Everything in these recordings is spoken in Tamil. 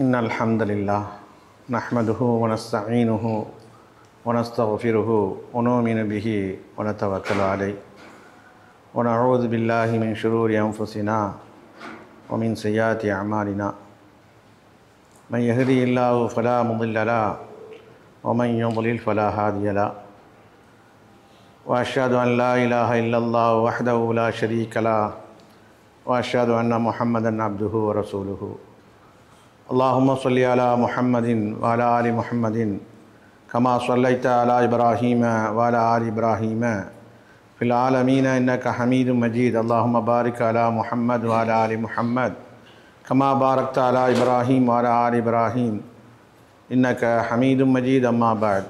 إن الحمد لله نحمده ونستعينه ونستغفره ونؤمن به ونتوكل عليه ونعوذ بالله من شرور أنفسنا ومن سيئات أعمالنا من يهدي الله فلا مضل له ومن يضلل فلا هادي له وأشهد أن لا إله إلا الله وحده لا شريك له وأشهد أن محمدا عبده ورسوله اللهم صل على محمد وعلى آل محمد كما صليت على إبراهيم وعلى آل إبراهيم في العالمين إنك حميد مجيد اللهم بارك على محمد وعلى آل محمد كما باركت على إبراهيم وعلى آل إبراهيم إنك حميد مجيد أما بعد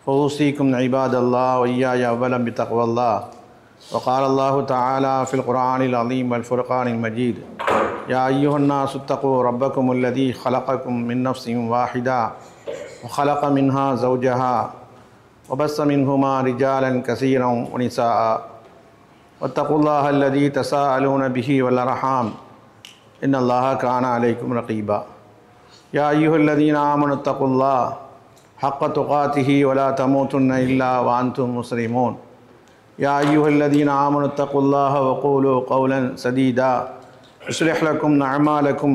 فأوصيكم عباد الله وإياي أولا بتقوى الله وقال الله تعالى في القرآن العظيم والفرقان المجيد يا أيها الناس اتقوا ربكم الذي خلقكم من نفس واحدة وخلق منها زوجها وبث منهما رجالا كثيرا ونساء واتقوا الله الذي تساءلون به والأرحام إن الله كان عليكم رقيبا يا أيها الذين آمنوا اتقوا الله حق تقاته ولا تموتن إلا وأنتم مسلمون يا أيها الذين آمنوا اتقوا الله وقولوا قولا سديدا يصلح لكم أعمالكم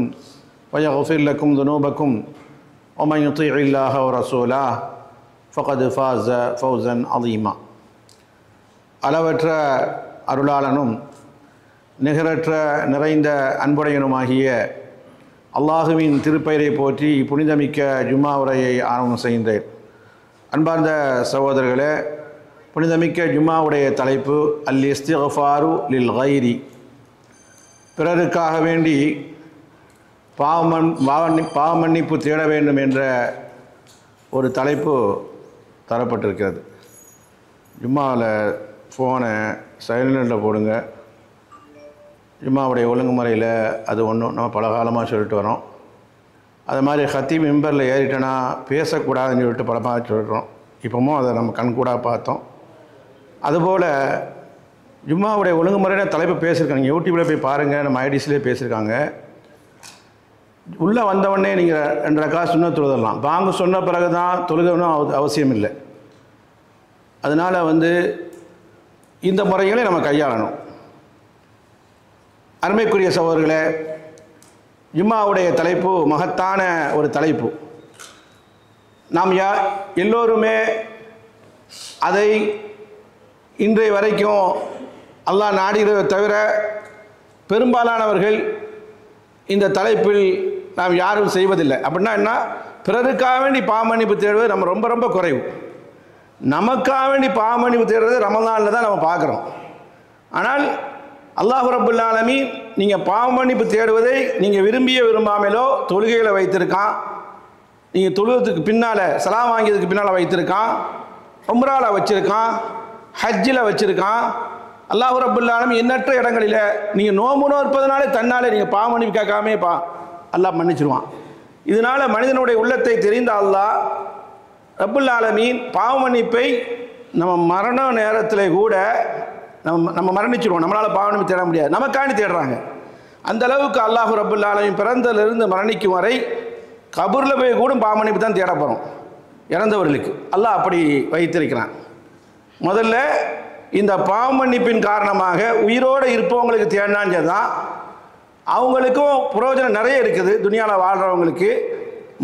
ويغفر لكم ذنوبكم ومن يطيع الله ورسوله فقد فاز فوزا عظيما அளவற்ற அருளாளனும் நிகரற்ற நிறைந்த அன்புடையனுமாகிய அல்லாஹுவின் திருப்பெயரை போற்றி புனிதமிக்க ஜும்மா உரையை ஆரம்பம் செய்கின்றேன். அன்பார்ந்த சகோதரர்களே, புனிதமிக்க ஜும்மாவுடைய தலைப்பு அல் இஸ்திக்ஃபாரு லில் கைரி, பிறருக்காக வேண்டி பாவ மன்னிப்பு தேட வேண்டும் என்ற ஒரு தலைப்பு தரப்பட்டிருக்கிறது. ஜும்மாவில் ஃபோனை சைலண்டில் போடுங்க. ஜும்மாவுடைய ஒழுங்குமுறையில் அது ஒன்றும் நம்ம பல காலமாக சொல்லிட்டு வரோம். அது மாதிரி ஹத்தீப் மெம்பரில் ஏறிட்டோன்னா பேசக்கூடாதுன்னு சொல்லிட்டு பலமாக சொல்கிறோம். இப்போவும் அதை நம்ம கண்கூடாக பார்த்தோம். அதுபோல் ஜும்மாவுடைய ஒழுங்குமுறையில் தலைப்பு பேசியிருக்காங்க. நீங்கள் யூடியூப்பில் போய் பாருங்கள், நம்ம ஐடிஸ்லேயே பேசியிருக்காங்க. உள்ளே வந்தவொடனே நீங்கள் 2 ரக்காத் சுன்னத் தொழுதலாம். பாங்கு சொன்ன பிறகு தான் தொழுகணும் அவசியம் இல்லை. அதனால் இந்த முறைகளை நம்ம கையாளணும். அருமைக்குரிய சகோதரர்களே, ஜும்மாவுடைய தலைப்பு மகத்தான ஒரு தலைப்பு. நாம் எல்லோருமே அதை இன்றைய வரைக்கும் அல்லாஹ் நாடுகிறதை தவிர பெரும்பாலானவர்கள் இந்த தலைப்பில் நாம் யாரும் செய்வதில்லை. அப்படின்னா என்ன, பிறருக்காக வேண்டி பாவமன்னிப்பு தேடுவது நம்ம ரொம்ப ரொம்ப குறைவு. நமக்காக வேண்டி பாவமன்னிப்பு தேடுறது ரமலானில் தான் நம்ம பார்க்குறோம். ஆனால் அல்லாஹ் ரப்புல் ஆலமீன் நீங்கள் பாவமன்னிப்பு தேடுவதை நீங்கள் விரும்பாமலோ தொழுகையில் வைத்திருக்கான். நீங்கள் தொழுவதுக்கு பின்னால் சலாம் வாங்கியதுக்கு பின்னால் வைத்திருக்கான், உம்ராவில் வச்சுருக்கான், ஹஜ்ஜில் வச்சுருக்கான். அல்லாஹ் ரப்புல் ஆலமீன் எண்ணற்ற இடங்களில் நீங்கள் நோன்பு நோற்பதனாலே தன்னாலே நீங்கள் பாவமன்னிப்பு கேட்காமே அல்லாஹ் மன்னிச்சிருவான். இதனால் மனிதனுடைய உள்ளத்தை தெரிந்த அல்லாஹ் ரப்புல் ஆலமீன் பாவமன்னிப்பை நம்ம மரண நேரத்தில் கூட நம்ம மரணிச்சிடுவோம். நம்மளால் பாவமன்னிப்பு தேட முடியாது, நமக்காண்டி தேடுறாங்க. அந்த அளவுக்கு அல்லாஹ் ரப்புல் ஆலமீன் பிறந்ததிலிருந்து மரணிக்கும் வரை கபூரில் போய் கூட பாவமன்னிப்பு தான் தேட போகிறோம் இறந்தவர்களுக்கு. அல்லாஹ் அப்படி வைத்திருக்கிறான். முதல்ல இந்த பாவமன்னிப்பின் காரணமாக உயிரோடு இருப்பவங்களுக்கு தேடினான்னு தான் அவங்களுக்கும் பிரயோஜனம் நிறைய இருக்குது. துனியாவில் வாழ்கிறவங்களுக்கு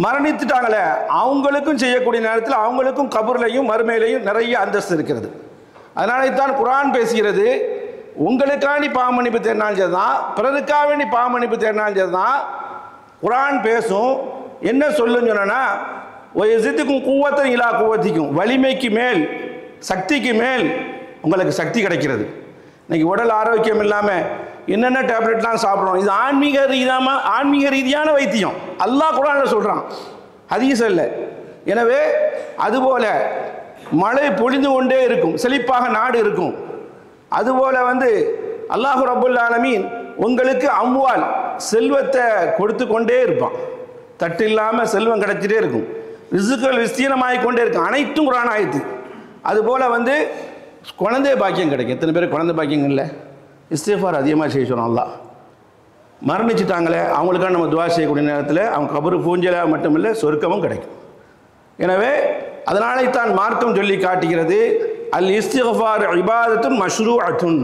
மரணித்துட்டாங்களே அவங்களுக்கும் செய்யக்கூடிய நேரத்தில் அவங்களுக்கும் கபூர்லையும் மறுமையிலையும் நிறைய அந்தஸ்து இருக்கிறது. அதனால தான் குர்ஆன் பேசுகிறது, உங்களுக்காண்டி பாவமன்னிப்பு தேடினாலும் தான் பிறருக்காக வேண்டி பாவமன்னிப்பு தேடினாலும் தான் குர்ஆன் பேசும். என்ன சொல்லுன்னு சொன்னா, ஒயசித்துக்கும் கூவத்தை இலா கூவத்திக்கும், வலிமைக்கு மேல் சக்திக்கு மேல் உங்களுக்கு சக்தி கிடைக்கிறது. இன்னைக்கு உடல் ஆரோக்கியம் இல்லாமல் என்னென்ன டேப்லெட்லாம் சாப்பிட்றோம், இது ஆன்மீக ரீதியான வைத்தியம். அல்லாஹ் குர்ஆனில் சொல்கிறான், ஹதீஸ் அல்ல. எனவே அதுபோல் மழை பொழிந்து கொண்டே இருக்கும், செழிப்பாக நாடு இருக்கும். அதுபோல் அல்லாஹ் ரப்புல் ஆலமீன் உங்களுக்கு அம்வால் செல்வத்தை கொடுத்து கொண்டே இருப்பான். தட்டு இல்லாமல் செல்வம் கிடைச்சிட்டே இருக்கும், ரிசுக்கள் விஸ்தீர்ணமாகிக்கொண்டே இருக்கும். அனைத்தும் குர்ஆன் ஆயத்து. அதுபோல் குழந்தை பாக்கியம் கிடைக்கும். எத்தனை பேர் குழந்தை பாக்கியம் இல்லை? இஸ்திக்ஃபார் அதிகமாக செய்ய சொன்னான் அல்லாஹ். மரணிச்சிட்டாங்களே அவங்களுக்காக நம்ம துவா செய்யக்கூடிய நேரத்தில் அவங்க கபரு பூஞ்சலாக மட்டுமில்லை சொர்க்கமும் கிடைக்கும். எனவே அதனாலே தான் மார்க்கம் சொல்லி காட்டுகிறது, அல் இஸ்திக்ஃபார் இபாதத்துன் மஷ்ரூஅத்துன்.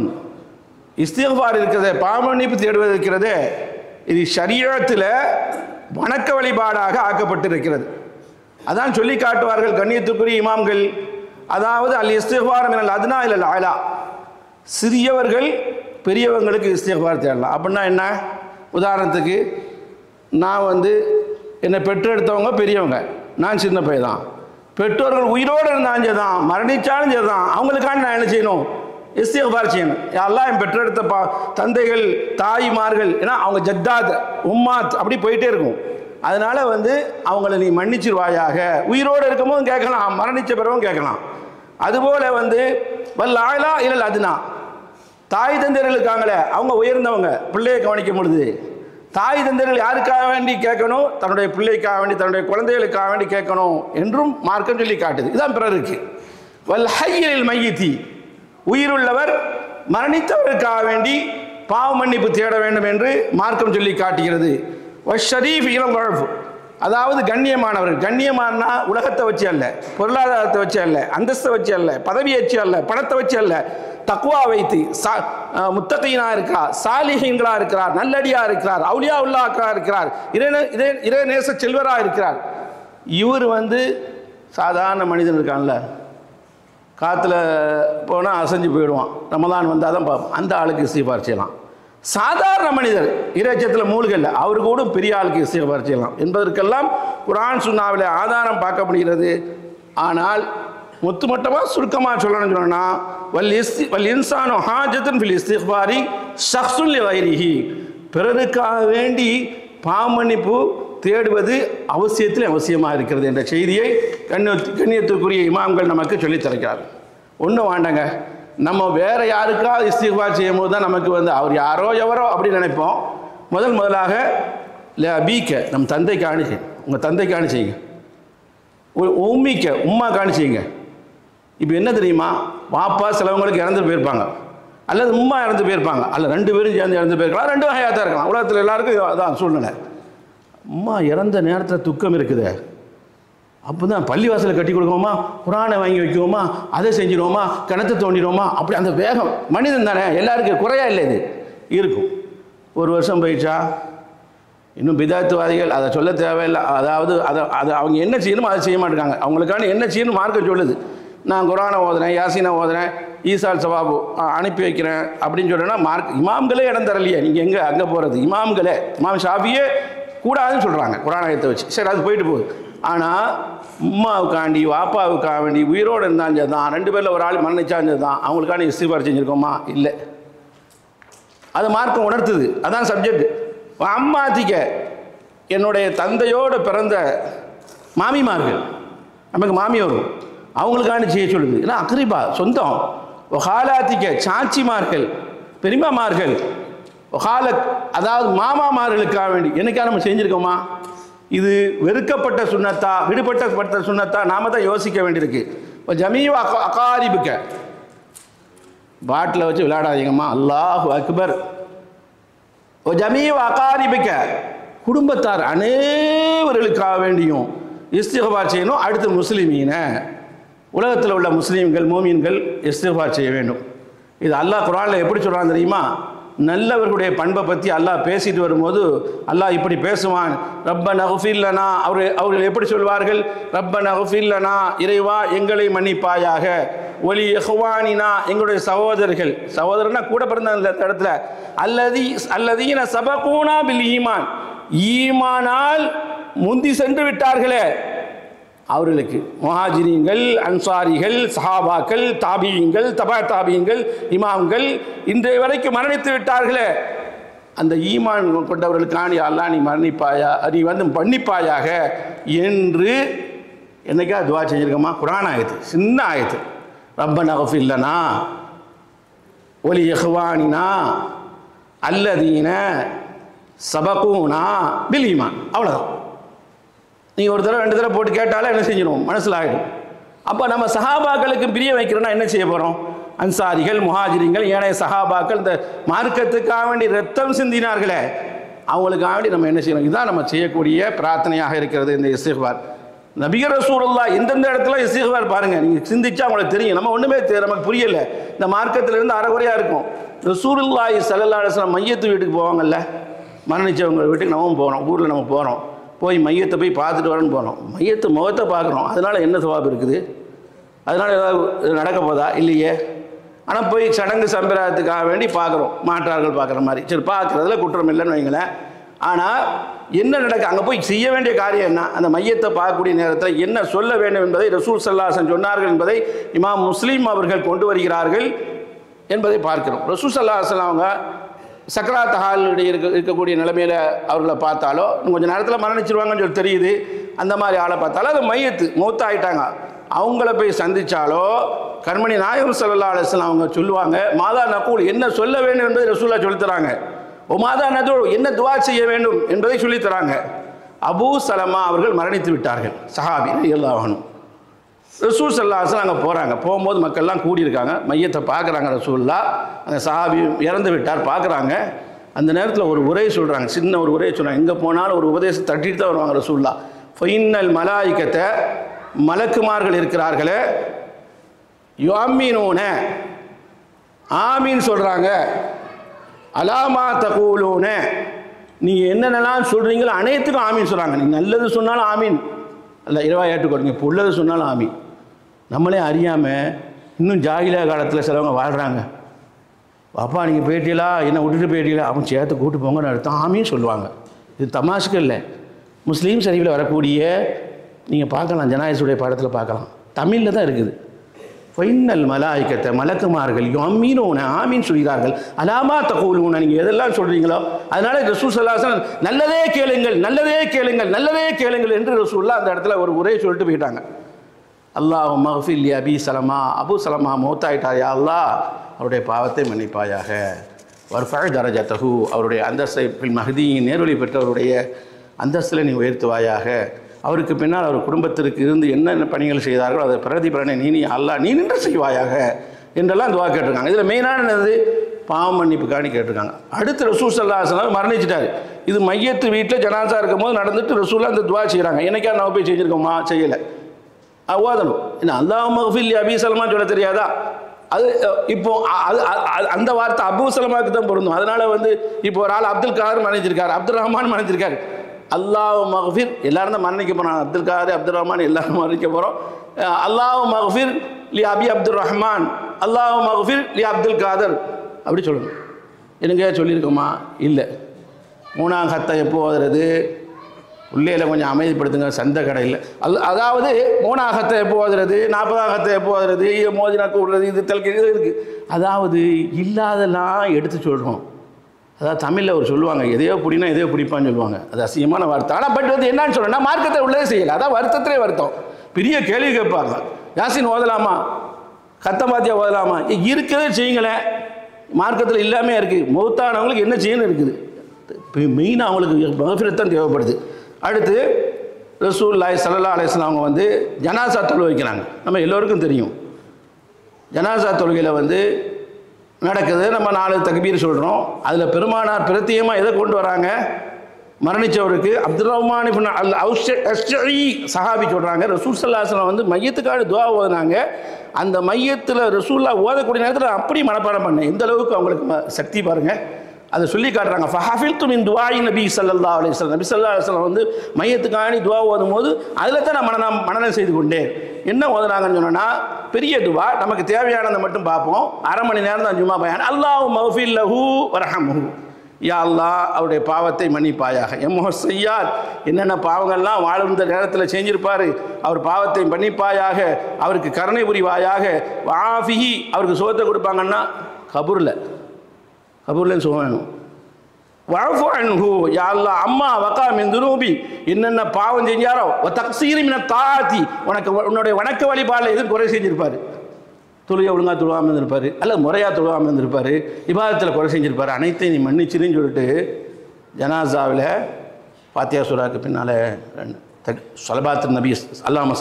இஸ்திக்ஃபார் இருக்கிறதே, பாவமன்னிப்பு தேடுவது இருக்கிறதே, இது ஷரியத்தில் வணக்க வழிபாடாக ஆக்கப்பட்டிருக்கிறது. அதான் சொல்லி காட்டுவார்கள் கண்ணியத்துக்குரிய இமாம்கள். அதாவது அல் இஸ்திக்ஃபார் மினல் அத்னா இலல் அலா, சிறியவர்கள் பெரியவங்களுக்கு இஸ்திக்ஃபார் தேடலாம். அப்படின்னா என்ன? உதாரணத்துக்கு நான் என்னை பெற்றெடுத்தவங்க பெரியவங்க, நான் சின்ன பையன் தான். பெற்றோர்கள் உயிரோடு இருந்தாலும் சரி தான், மரணித்தாலும் சரி தான், அவங்களுக்காண்டி நான் என்ன செய்யணும்? இஸ்திக்ஃபார் செய்யணும். யாரெல்லாம் என் பெற்றெடுத்த தந்தைகள் தாய்மார்கள், ஏன்னா அவங்க ஜத்தாத் உம்மாத் அப்படி போயிட்டே இருக்கும். அதனால் அவங்கள நீ மன்னிச்சிருவாயாக. உயிரோடு இருக்கும்போதும் கேட்கலாம், மரணித்த பிறகும் கேட்கலாம். அதுபோல் வல் ஆலா இலல் அத்னா, தாய் தந்தையர்கள் இருக்காங்களே அவங்க உயர்ந்தவங்க, பிள்ளையை கவனிக்கும் பொழுது தாய் தந்தையர்கள் யாருக்காக வேண்டி கேட்கணும்? தன்னுடைய பிள்ளைக்காக வேண்டி, தன்னுடைய குழந்தைகளுக்காக வேண்டி கேட்கணும் என்றும் மார்க்கம் சொல்லி காட்டுது. இதுதான் பிறருக்கு. வல் ஹய்யில் மையித்தி, உயிருள்ளவர் மரணித்தவருக்காக வேண்டி பாவ மன்னிப்பு தேட வேண்டும் என்று மார்க்கம் சொல்லி காட்டுகிறது. வஷரீஃப் இளம் வழப்பு, அதாவது கண்ணியமானவர்கள். கண்ணியமானா உலகத்தை வச்சு அல்ல, பொருளாதாரத்தை வச்சு அல்ல, அந்தஸ்தை வச்சு அல்ல, பதவியை வச்சு அல்ல, பணத்தை வச்சு அல்ல, தக்வா வைத்து முத்தகீனா இருக்கிறார், சாலிஹீன்களா இருக்கிறார், நல்லடியா இருக்கிறார், அவுலியா உல்லாக்கா இருக்கிறார், இறைநேச செல்வரா இருக்கிறார். இவர் சாதாரண மனிதன் இருக்கான்ல, காற்றுல போனால் அசைஞ்சு போயிடுவான், ரமலான் வந்தால் தான் பார்ப்போம், அந்த ஆளுக்கு இஸ்திக்ஃபார் செய்யலாம். சாதாரண மனிதர் இறைச்சத்தில் மூழ்கல்ல, அவருக்கு கூட பெரிய ஆளுக்கு இஸ்திக்ஃபார் செய்யலாம் என்பதற்கெல்லாம் குர்ஆன் சுன்னாவிலே ஆதாரம் பார்க்கப்படுகிறது. ஆனால் மொத்தமாக சுருக்கமாக சொல்லணும்னு சொன்னா, வல் இன்சானு ஹாஜத்துன் ஃபில் இஸ்திக்ஃபாரி ஷக்ஸுன் லிகைரிஹி, பிறருக்காக வேண்டி பாவமன்னிப்பு தேடுவது அவசியமாக இருக்கிறது என்ற செய்தியை கண்ணியத்துக்குரிய இமாம்கள் நமக்கு சொல்லித் தருகிறார். ஒன்றும் வேண்டாங்க, நம்ம வேறு யாருக்காவது இஸ்திக்ஃபார் செய்யும் போது தான் நமக்கு அவர் யாரோ எவரோ அப்படி நினைப்போம். முதலாக பீக்க நம் தந்தைக்கான செய்யுங்க, உங்கள் தந்தைக்கான செய்யுங்க, உம்மிக்க உம்மாக்கான செய்யுங்க. இப்போ என்ன தெரியுமா, பாப்பா சிலவங்களுக்கு இறந்து போயிருப்பாங்க, அல்லது உம்மா இறந்து போயிருப்பாங்க, அல்ல ரெண்டு பேரும் சேர்ந்து இறந்து போயிருக்கலாம், ரெண்டு வகையாக தான் இருக்கலாம். உலகத்தில் எல்லாருக்கும் அதான் சூழ்நிலை. அம்மா இறந்த நேரத்தில் துக்கம் இருக்குது, அப்போ தான் பள்ளிவாசலை கட்டி கொடுக்குவோமா, குரானை வாங்கி வைக்குவோமா, அதை செஞ்சிடுவோமா, கிணத்தை தோண்டிடுவோமா, அப்படி அந்த வேகம். மனிதன் தானே, எல்லாருக்கும் குறையா இல்லை, இது இருக்கும். ஒரு வருஷம் போயிடுச்சா, இன்னும் பிதாத்துவாதிகள் அதை சொல்ல தேவையில்லை. அதாவது அதை அவங்க என்ன செய்யணுமோ அதை செய்ய மாட்டேங்காங்க. அவங்களுக்கான என்ன செய்யணும் மார்க்கம் சொல்லுது. நான் குரானை ஓதுறேன், யாசீனை ஓதுறேன், ஈசால் சவாபு அனுப்பி வைக்கிறேன் அப்படின்னு சொல்கிறேன்னா இமாம்களே இடம் தரலையே, நீங்கள் எங்கே அங்கே போகிறது? இமாம்களே, இமாம் ஷாஃபியே கூடாதுன்னு சொல்கிறாங்க குரானாயத்தை வச்சு. சரி, அது போயிட்டு போகுது. ஆனால் உம்மாவுக்காண்டி வாப்பாவுக்காக வேண்டி உயிரோடு இருந்தாலும் தான், ரெண்டு பேரில் ஒரு ஆள் மரணிச்சாலும் தான், அவங்களுக்காண்டி இஸ்திக்ஃபார் செஞ்சுருக்கோமா? இல்லை. அது மார்க்கம் உணர்த்துது. அதான் சப்ஜெக்ட். அம்மாத்திக்க, என்னுடைய தந்தையோடு பிறந்த மாமிமார்கள், நமக்கு மாமி வரும், அவங்களுக்காண்டி செய்ய சொல்லுது. ஏன்னா அக்ரிபா சொந்தம். ஒஹாலாத்திக்க, சாட்சிமார்கள், பெரியமாமார்கள், ஒஹாலத் அதாவது மாமாமார்களுக்காக வேண்டி என்னைக்காக நம்ம செஞ்சுருக்கோமா? இது வெறுக்கப்பட்ட சுன்னத்தா, விடுபட்டப்பட்ட சுன்னத்தா, நாம தான் யோசிக்க வேண்டியிருக்கு. இப்போ ஜமீவ அகாரிபுக்க, பாட்டில் வச்சு விளையாடாதீங்கம்மா, அல்லாஹு அக்பர். ஓ ஜமீவ அகாரிபுக்க, குடும்பத்தார் அனைவர்களுக்காக வேண்டியும் இஸ்திக்ஃபார் செய்யணும். அடுத்து முஸ்லிமீன, உலகத்தில் உள்ள முஸ்லீம்கள் மோமீன்கள் இஸ்திக்ஃபார் செய்ய வேண்டும். இது அல்லாஹ் குர்ஆனில் எப்படி சொல்கிறான் தெரியுமா? நல்லவர்களுடைய பண்பை பற்றி அல்லாஹ் பேசிட்டு வரும்போது அல்லாஹ் இப்படி பேசுவான். ரப்பனா குஃபிர் லனா, அவர்கள் எப்படி சொல்வார்கள்? ரப்பனா குஃபிர் லனா, இறைவா எங்களை மன்னிப்பாயாக, ஒலி இஹ்வானினா, எங்களுடைய சகோதரர்கள், சகோதரனா கூட பிறந்த அந்த இடத்துல, அல்லதீன சபகூனா பில் ஈமான், ஈமானால் முந்தி சென்று விட்டார்களே அவர்களுக்கு, முஹாஜிரீன்கள், அன்சாரிகள், சஹாபாக்கள், தாபியீன்கள், தபா தாபியீன்கள், இமாம்கள், இன்றைய வரைக்கும் மரணித்து விட்டார்களே, அந்த ஈமான் கொண்டவர்களுக்கான அல்லாஹ் நீ மரணிப்பாயா, நீ மன்னிப்பாயாக என்று என்னைக்கா துவா செஞ்சிருக்கோமா? குர்ஆன் ஆயத்து, சின்ன ஆயத்து. ரப்பனா குஃபிர் லனா ஒலி இஹ்வானினா அல்லதீன சபகூனா பில் ஈமான், அவ்வளோதான். நீங்கள் ஒரு தடவை ரெண்டு தடவை போட்டு கேட்டாலே என்ன செஞ்சிடும், மனசில் ஆகிடும். அப்போ நம்ம சஹாபாக்களுக்கு பிரிய வைக்கிறோன்னா என்ன செய்ய போகிறோம்? அன்சாரிகள், முஹாஜிரிங்கள், ஏனைய சஹாபாக்கள் இந்த மார்க்கத்துக்காக வேண்டி ரத்தம் சிந்தினார்களே, அவங்களுக்காக நம்ம என்ன செய்யணும், இதுதான் நம்ம செய்யக்கூடிய பிரார்த்தனையாக இருக்கிறது இந்த இஸ்திக்பார். நபிகள் ரசூலுல்லாஹ் எந்தெந்த இடத்துல இஸ்திக்பார் பாருங்கள், நீங்கள் சிந்திச்சா உங்களுக்கு தெரியும். நம்ம ஒன்றுமே நமக்கு புரியலை, இந்த மார்க்கத்திலேருந்து அரைகுறையாக இருக்கும். ரசூலுல்லாஹி ஸல்லல்லாஹு அலைஹி வஸல்லம் மையத்து வீட்டுக்கு போவாங்கல்ல, மரணிச்சவங்க வீட்டுக்கு நம்மவும் போகிறோம், ஊரில் நம்ம போகிறோம், போய் மையத்தை போய் பார்த்துட்டு வரேன்னு போகிறோம். மையத்து முகத்தை பார்க்குறோம், அதனால் என்ன சவாபு இருக்குது? அதனால் ஏதாவது நடக்க போதா? இல்லையே. ஆனால் போய் சடங்கு சம்பிரதாயத்துக்காக வேண்டி பார்க்குறோம், மாற்றார்கள் பார்க்குற மாதிரி. சரி, பார்க்குறதுல குற்றம் இல்லைன்னு வைங்களேன். ஆனால் என்ன நடக்க, அங்கே போய் செய்ய வேண்டிய காரியம் என்ன, அந்த மையத்தை பார்க்கக்கூடிய நேரத்தில் என்ன சொல்ல வேண்டும் என்பதை ரசூல் ஸல்லல்லாஹு அலைஹி வஸல்லம் சொன்னார்கள் என்பதை இமாம் முஸ்லீம் அவர்கள் கொண்டு வருகிறார்கள் என்பதை பார்க்கிறோம். ரசூல் ஸல்லல்லாஹு அலைஹி வஸல்லம் அவங்க சக்ராத் ஹாலுடைய இருக்கக்கூடிய நிலைமையில் அவர்களை பார்த்தாலோ, கொஞ்சம் நேரத்தில் மரணிச்சிருவாங்கன்னு சொல்லி தெரியுது, அந்த மாதிரி ஆளை பார்த்தாலும் அது மையத்து மௌத்தாயிட்டாங்க, அவங்கள போய் சந்தித்தாலோ கண்மணி நாயகம் ஸல்லல்லாஹு அலைஹி வஸல்லம் அவங்க சொல்லுவாங்க, மாதா நகூல், என்ன சொல்ல வேண்டும் என்பதை ரசூலுல்லாஹ் சொல்லித்தராங்க. ஓ மாதா நதூல், என்ன துவா செய்ய வேண்டும் என்பதை சொல்லித்தராங்க. அபூ சலமா அவர்கள் மரணித்து விட்டார்கள், சஹாபி ரலியல்லாஹு அன்ஹு. ரசூல் ஸல்லல்லாஹு அலைஹி வஸல்லம் அங்கே போகிறாங்க, போகும்போது மக்கள்லாம் கூடியிருக்காங்க, மையத்தை பார்க்குறாங்க. ரசூலுல்லாஹ் அந்த சஹாபி இறந்து விட்டார் பார்க்குறாங்க. அந்த நேரத்தில் ஒரு உரை சொல்கிறாங்க, சின்ன ஒரு உரை சொல்கிறாங்க. எங்கே போனாலும் ஒரு உபதேசம் தட்டிட்டு தான் வருவாங்க ரசூலுல்லாஹ். ஃபைனல் மலாயிக்கத்தை, மலக்குமார்கள் இருக்கிறார்களே, யுஅம்மினூன, ஆமீன் சொல்கிறாங்க. அலாமா தகூலூன, நீங்கள் என்னென்னலாம் சொல்கிறீங்களோ அனைத்துக்கும் ஆமீன் சொல்கிறாங்க. நீங்கள் நல்லது சொன்னாலும் ஆமீன், அல்ல இரவா ஏற்றுக்கொடுங்க, இப்போ உள்ளது சொன்னாலும் ஆமீன். நம்மளே அறியாமல் இன்னும் ஜாகிலியா காலத்தில் சிலவங்க வாழ்கிறாங்க. அப்பா நீங்கள் போயிட்டீங்களா, என்னை விட்டுட்டு போயிட்டீங்களா, அவன் சேர்த்து கூப்பிட்டு போங்கன்னு அர்த்தம் ஆமீன் சொல்லுவாங்க. இது தமாஷுக்கு இல்லை, முஸ்லீம் ஷரீஃபில் வரக்கூடிய, நீங்கள் பார்க்கலாம், ஜனாயிஸுடைய படத்தில் பார்க்கலாம், தமிழில் தான் இருக்குது. ஃபைனல் மலாயிக்கத்தை, மலக்குமார்கள் யுஅம்மினூன, ஆமீன் சொல்கிறார்கள். அலாமா தகூலூன, நீங்கள் எதெல்லாம் சொல்கிறீங்களோ அதனால் ரசூல் ஸல்லல்லாஹு அலைஹி வஸல்லம் நல்லதே கேளுங்கள், நல்லதே கேளுங்கள், நல்லதே கேளுங்கள் என்று ரசூலுல்லாஹ் அந்த இடத்துல ஒரு உரையை சொல்லிட்டு போயிட்டாங்க. அல்லாஹும்ம மக்ஃபிர் லி அபீ சலமா, அபூ சலமா மௌத்தாயிட்டார், யா அல்லாஹ் அவருடைய பாவத்தை மன்னிப்பாயாக. வர்ஃபஅ தரஜதஹு, அவருடைய அந்தஸ்தை ஃபில் மஹ்தியின், நேர்வழி பெற்றவருடைய அந்தஸ்தில் நீ உயர்த்துவாயாக. அவருக்கு பின்னால் அவர் குடும்பத்திற்கு இருந்து என்னென்ன பணிகள் செய்தார்களோ அதை பிரதிபலனை நீ அல்லாஹ் நீ நின்று செய்வாயாக என்றெல்லாம் துவா கேட்டிருக்காங்க. இதில் மெயினானது பாவ மன்னிப்புக்காண்டி கேட்டிருக்காங்க. அடுத்து ரசூல் ஸல்லல்லாஹு அலைஹி வஸல்லம் மரணிச்சிட்டார். இது மையத்து வீட்டில் ஜனாசா இருக்கும்போது நடந்துட்டு ரசூலுல்லாஹ் அந்த துவா செய்கிறாங்க. என்னைக்கா நம்ம போய் செஞ்சுருக்கோமா? செய்யலை. ஓதணும். என்ன அல்லாஹும்ம மக்ஃபிர் லி அபீ சலமா சொல்ல தெரியாதா? அது இப்போ அந்த வார்த்தை அபூ சலமாவுக்கு தான் பொருந்தும். அதனால இப்போ ஒரு ஆள் அப்துல் காதர் மரணிச்சிருக்காரு, அப்துல் ரஹ்மான் மரணிச்சிருக்காரு. அல்லாஹ் மக்ஃபிர், எல்லாரும் தான் மரணிக்க போகிறாங்க. அப்துல் காதர், அப்துல் ரஹ்மான் எல்லாரும் மரணிக்க போகிறோம். அல்லாஹ் மக்ஃபிர் லி அபி அப்துல் ரஹ்மான், அல்லாஹ் மக்ஃபிர் லி அப்துல் காதர் அப்படி சொல்லணும். எனக்கு சொல்லியிருக்கோமா? இல்லை. மூணாம் ஹத்தை எப்போ ஓதுறது? உள்ளேல கொஞ்சம் அமைதிப்படுத்துங்க, சந்தை கடை இல்லை. அதாவது மூணாம் ஹத்தை எப்போ ஓதுறது, 40ஆம் ஹத்தை எப்போ ஓதுறது, மோதினாக்கு விடுறது, இது தல்கி இது இருக்குது. அதாவது இல்லாதெல்லாம் எடுத்து சொல்கிறோம். அதாவது தமிழில் ஒரு சொல்லுவாங்க, எதையோ பிடினா எதையோ பிடிப்பான்னு சொல்லுவாங்க. அது அசிங்கமான வார்த்தை. ஆனால் பட் என்னன்னு சொல்கிறேன்னா மார்க்கத்தை உள்ளதே செய்யலை. அதான் வருத்தத்திலே வருத்தம். பெரிய கேள்வி கேட்பாங்க, யாசின் ஓதலாமா, கத்தமாத்தியா ஓதலாமா? இருக்கிறதே செய்யுங்களேன். மார்க்கத்தில் இல்லாமல் இருக்குது. மௌத்தானவங்களுக்கு என்ன செய்யணும் இருக்குது. மெயினாக அவங்களுக்கு மகஃபிரத் தான் தேவைப்படுது. அடுத்து ரசூலுல்லாஹி ஸல்லல்லாஹு அலைஹி வஸல்லம் அவங்க ஜனாசா தொழுகை வைக்கிறாங்க. நம்ம எல்லோருக்கும் தெரியும். ஜனாசா தொழுகையில் நடக்குது. நம்ம 4 தக்பீர் சொல்கிறோம். அதில் பெருமானார் பிரத்தியமாக எதை கொண்டு வராங்க? மரணித்தவருக்கு அப்துல் ரஹ்மான் இப்னு அல் அஷ்அரி சஹாபி சொல்கிறாங்க, ரசூல் ஸல்லல்லாஹு அலைஹி வஸல்லம் மையத்துக்காக துஆ ஓதுனாங்க. அந்த மையத்தில் ரசூலுல்லாஹ் ஓதக்கூடிய நேரத்தில் அப்படி மனப்பாடம் பண்ணேன். எந்த அளவுக்கு அவங்களுக்கு சக்தி பாருங்கள். அதை சொல்லி காட்டுறாங்க. ஃபஹஃபில்து மின் துஆஇ நபி ஸல்லல்லாஹு அலைஹி வஸல்லம். நபி ஸல்லல்லாஹு அலைஹி வஸல்லம் மையத்துக்காண்டி துஆ ஓதும் போது அதில் தான் நான் மனனம் செய்து கொண்டேன். என்ன ஓதுனாங்கன்னு சொன்னால் பெரிய துவா, நமக்கு தேவையானதை மட்டும் பார்ப்போம். அரை மணி நேரம் தான் ஜும்மா பயான். அல்லாஹு மக்ஃபிர் லஹு வர்ஹம்ஹு, யா அல்லாஹ் அவருடைய பாவத்தை மன்னிப்பாயாக. எம்முஹஸ்ஸையாத், என்னென்ன பாவங்கள்லாம் வாழ்ந்த நேரத்தில் செஞ்சிருப்பார், அவர் பாவத்தை மன்னிப்பாயாக, அவருக்கு கருணை புரிவாயாக. வாஃபிஹி, அவருக்கு சுகத்தை கொடுப்பாங்கன்னா கபூர்லேன்னு சுகம் வேணும். வஅஃபு அன்ஹு, யா அல்லாஹ் அம்மா வகா மின் துனூபி, என்னென்ன பாவம் செஞ்சாரோ தக்ஸீரி மின தாஅத்தி, உன்னுடைய வணக்க வழிபாடில் எதுவும் குறை செஞ்சிருப்பார். தொழுகை ஒழுங்காக தொழுவாமல் இருந்திருப்பார், அல்லது முறையாக தொழுவாமல் இருந்திருப்பார், இபாதத்தில் குறை செஞ்சிருப்பார். அனைத்தையும் நீ மன்னிச்சிருன்னு சொல்லிட்டு ஜனாசாவில் ஃபாத்தியா சூராக்கு பின்னால் ஸலவாத்து நபி அல்லாஹும்ம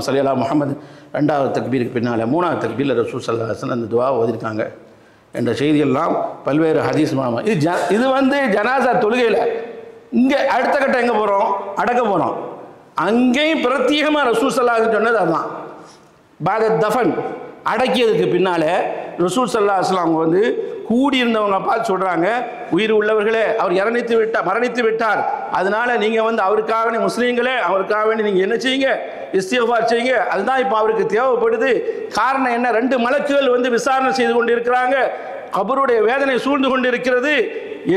ஸல்லி அலா முஹம்மது 2வது தக்பீருக்கு பின்னால் 3வது தக்பீரில் ரசூல் ஸல்லல்லாஹு அலைஹி வஸல்லம் அந்த துஆ ஓதிருக்காங்க. என்ற செய்தியெல்லாம் பல்வேறு ஹதீஸ் மாமா. இது வந்து ஜனாசா தொழுகையில். இங்கே அடுத்த கட்டம் எங்கே போகிறோம்? அடக்க போகிறோம். அங்கேயும் பிரத்யேகமாக ரசூல் ஸல்லல்லாஹு அலைஹி வஸல்லம் சொன்னது அதுதான். பாத தஃபன், அடக்கியதுக்கு பின்னால் ரசூல் ஸல்லல்லாஹு அலைஹி வஸல்லம் வந்து கூடியிருந்தவங்க பார்த்து சொல்கிறாங்க, உயிர் உள்ளவர்களே, அவர் மரணித்து விட்டார், அதனால நீங்கள் வந்து அவருக்காக வேண்டி முஸ்லீம்களே அவருக்காக வேண்டி நீங்கள் என்ன செய்யுங்க? இஸ்திக்ஃபார் செய்யுங்க. அதுதான் இப்போ அவருக்கு தேவைப்படுது. காரணம் என்ன? 2 மலக்குகள் வந்து விசாரணை செய்து கொண்டு இருக்கிறாங்க, கபருடைய வேதனை சூழ்ந்து கொண்டு இருக்கிறது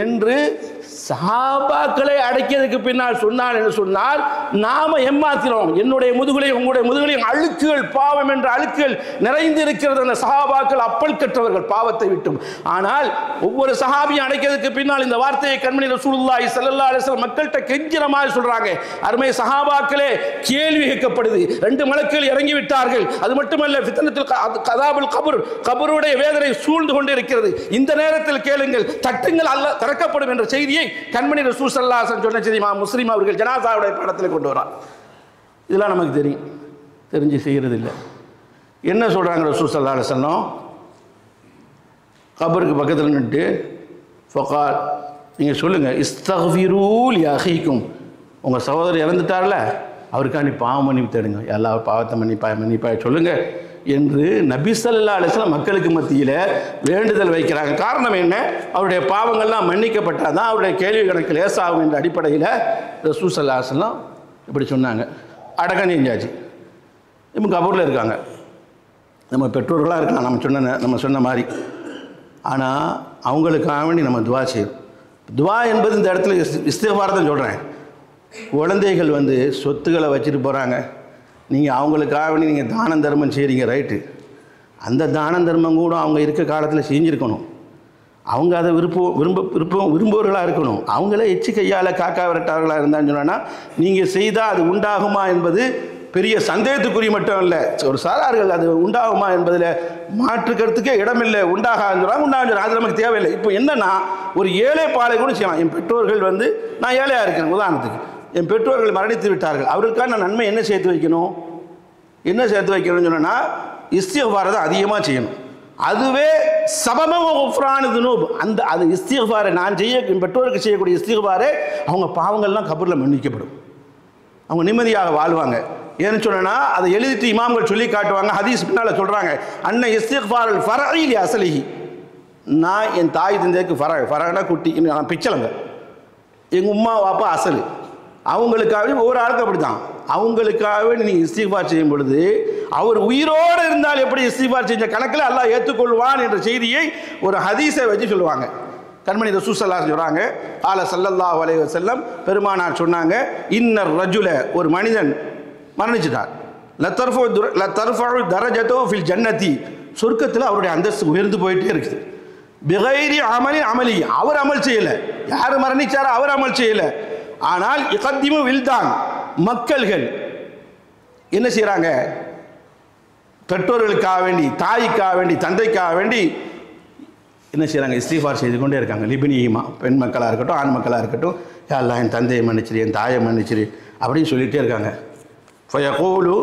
என்று சஹாபாக்களை அடக்கியதுக்கு பின்னால் சொன்னார் என்று சொன்னால், நாம ஏமாத்தினோம். என்னுடைய முதுகுலையும் உங்களுடைய முதுகுலையும் அழுக்குகள், பாவம் என்ற அழுக்குகள் நிறைந்து இருக்கிறது. அந்த சஹாபாக்கள் அப்பல் கற்றவர்கள் பாவத்தை விட்டும். ஆனால் ஒவ்வொரு சஹாபியும் அடக்கியதுக்கு பின்னால் இந்த வார்த்தையை கண்மணி ரசூலுல்லாஹி ஸல்லல்லாஹு அலைஹி வஸல்லம் மக்கள்கிட்ட கெஞ்சிற மாதிரி சொல்றாங்க. அருமை சஹாபாக்களே, கேள்வி கேட்கப்படுது. 2 மலக்குகள் இறங்கி விட்டார்கள். அது மட்டுமல்ல, ஃபித்னத்துல் கதாபுல் கபர், கபருடைய வேதனை சூழ்ந்து கொண்டு இருக்கிறது. இந்த நேரத்தில் கேளுங்கள், தட்டுங்கள், அல்லாஹ் திறக்கப்படும் என்ற செய்தியை கண்மணி ரசூல் ஸல்லல்லாஹு அலைஹி வஸல்லம் சொன்ன செய்தி முஸ்லிம் அவர்கள் ஜனாசாவுடைய படத்தில் கொண்டு வரார். இதெல்லாம் நமக்கு தெரியும், தெரிஞ்சு செய்கிறது இல்லை. என்ன சொல்றாங்க ரசூல் ஸல்லல்லாஹு அலைஹி வஸல்லம்? கபருக்கு பக்கத்தில் நின்று ஃபகால், நீங்கள் சொல்லுங்கள், இஸ்தக்ஃபிரூ லி அஹீக்கும், உங்கள் சகோதரர் இறந்துட்டார்ல, அவருக்காண்டி பாவ மன்னிப்பு தேடுங்க, எல்லா பாவத்தை மன்னிப்பா சொல்லுங்க என்று நபி ஸல்லல்லாஹு அலைஹி வஸல்லம் மக்களுக்கு மத்தியில் வேண்டுதல் வைக்கிறாங்க. காரணம் என்ன? அவருடைய பாவங்கள்லாம் மன்னிக்கப்பட்டால் தான் அவருடைய கேள்வி கணக்கு லேசாகும் என்ற அடிப்படையில் ரசூல் ஸல்லல்லாஹு அலைஹி வஸல்லம் இப்படி சொன்னாங்க. அடக்கம் செஞ்சாச்சு. இப்போ கபூரில் இருக்காங்க, நம்ம பெற்றோர்களாக இருக்கலாம் நம்ம சொன்ன மாதிரி. ஆனால் அவங்களுக்காக வேண்டி நம்ம துவா செய்யணும். துவா என்பது இந்த இடத்துல இஸ்திக்ஃபார் தான் சொல்கிறேன். குழந்தைகள் வந்து சொத்துக்களை வச்சுட்டு போகிறாங்க, நீங்கள் அவங்களுக்காக வேண்டி நீங்கள் தானம் தர்மம் செய்கிறீங்க, ரைட்டு. அந்த தானம் தர்மம் கூட அவங்க இருக்க காலத்தில் செஞ்சுருக்கணும். அவங்க அதை விரும்புவர்களாக இருக்கணும். அவங்களே எச்சு கையால் காக்கா விரட்டார்களாக இருந்தான்னு சொன்னால் நீங்கள் செய்தால் அது உண்டாகுமா என்பது பெரிய சந்தேகத்துக்குரிய மட்டும் இல்லை. ஒரு சாரார்கள் அது உண்டாகுமா என்பதில் மாற்றுக்கிறதுக்கே இடமில்லை. உண்டாகுறாங்க, அது நமக்கு தேவையில்லை. இப்போ என்னன்னா, ஒரு ஏழை பாலை கூட செய்யலாம். என் பெற்றோர்கள் வந்து, நான் ஏழையாக இருக்கிறேன் உதாரணத்துக்கு, என் பெற்றோர்கள் மரணித்து விட்டார்கள், அவர்களுக்கான நான் நன்மை என்ன சேர்த்து வைக்கணும்? என்ன சேர்த்து வைக்கணும்னு சொன்னால் இஸ்திக்ஃபாரை தான் அதிகமாக செய்யணும். அதுவே சபபுஃப்ரானு துனூப். அது இஸ்திக்ஃபாரை நான் என் பெற்றோருக்கு செய்யக்கூடிய இஸ்திக்ஃபாரை அவங்க பாவங்கள்லாம் கபரில் மன்னிக்கப்படும். அவங்க நிம்மதியாக வாழ்வாங்க. ஏன்னு சொன்னா அதை எழுதிட்டு இமாம்கள் சொல்லி காட்டுவாங்க. ஹதீஸ் பின்னால் சொல்கிறாங்க, அன்ன இஸ்திக்ஃபாருல் ஃபரஇ லி அஸ்லிஹி. நான் என் தாய் தந்தைக்கு ஃபரனா குட்டி, நான் பிச்சலங்க, எங்கள் உம்மா வாப்பா அசல், அவங்களுக்காகவே ஒவ்வொரு ஆளுக்கும் அப்படி தான். அவங்களுக்காகவே நீங்கள் இஸ்திக்ஃபார் செய்யும் பொழுது அவர் உயிரோடு இருந்தால் எப்படி இஸ்திக்ஃபார் செஞ்ச கணக்கில் அல்லாஹ் ஏற்றுக்கொள்வான் என்ற செய்தியை ஒரு ஹதீஸை வச்சு சொல்லுவாங்க. கண்மணி ரசூல் ஸல்லல்லாஹு அலைஹி சொல்கிறாங்க, ஆல ஸல்லல்லாஹு அலைஹி வஸல்லம் பெருமானார் சொன்னாங்க, இன்னர் ரஜுல, ஒரு மனிதன் மரணிச்சிட்டார், லதர்ஃபு தரஜதோ ஃபில் ஜன்னதி, சொர்க்கத்தில் அவருடைய அந்தஸ்து உயர்ந்து போயிட்டே இருக்குது. பிகைரி அமலி, அவர் அமல் செய்யலை. யார் மரணிச்சாரோ அவர் அமல் செய்யலை. ஆனால் இகத்திமு வில்தான், மக்கள்கள் என்ன செய்கிறாங்க? பெற்றோர்களுக்காக வேண்டி, தாய்க்காக வேண்டி, தந்தைக்காக வேண்டி என்ன செய்கிறாங்க? இஸ்திக்ஃபார் செய்து கொண்டே இருக்காங்க. லிபினியுமா, பெண் மக்களாக இருக்கட்டும், ஆண் மக்களாக இருக்கட்டும், யா அல்லாஹ் என் தந்தையை மன்னிச்சிரு, என் தாயை மன்னிச்சிரு அப்படின்னு சொல்லிகிட்டே இருக்காங்க. ஃபயகூலு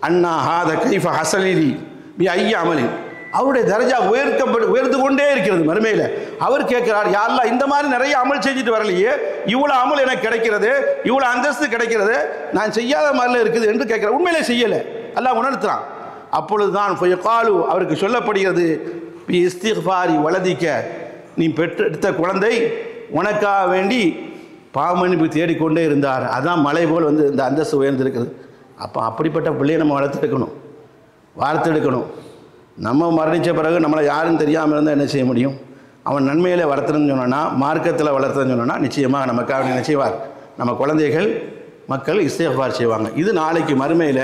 அண்ணா ஹாத கைஃப ஹசலிலி பி ஐய அமலின், அவருடைய தரஜா உயர்ந்து கொண்டே இருக்கிறது மறுமையில். அவர் கேட்கிறார், யா அல்லாஹ் இந்த மாதிரி நிறைய அமல் செஞ்சுட்டு வரலையே, இவ்வளோ அமல் எனக்கு கிடைக்கிறது, இவ்வளோ அந்தஸ்து கிடைக்கிறது, நான் செய்யாத மாதிரில இருக்குது என்று கேட்கிறார். உண்மையிலே செய்யலை, அல்லாஹ் உணர்த்துறான். அப்பொழுதுதான் ஃபயகாலு, அவருக்கு சொல்லப்படுகிறது, பி இஸ்திக்ஃபாரி வலதிக்க, நீ பெற்றெடுத்த குழந்தை உனக்காக வேண்டி பாவமன்னிப்பு தேடிக்கொண்டே இருந்தார், அதான் மலை போல் வந்து இந்த அந்தஸ்து உயர்ந்திருக்கிறது. அப்போ அப்படிப்பட்ட பிள்ளையை நம்ம வார்த்தெடுக்கணும். நம்ம மரணித்த பிறகு நம்மளை யாரும் தெரியாமல் இருந்தால் என்ன செய்ய முடியும்? அவன் நன்மையில் வளர்த்துறன்னு சொன்னோன்னா, மார்க்கத்தில் வளர்த்துறன்னு சொன்னோன்னா, நிச்சயமாக நமக்காக என்ன செய்வார்? நம்ம குழந்தைகள் மக்கள் இஸ்திக்ஃபார் செய்வாங்க. இது நாளைக்கு மறுமையில்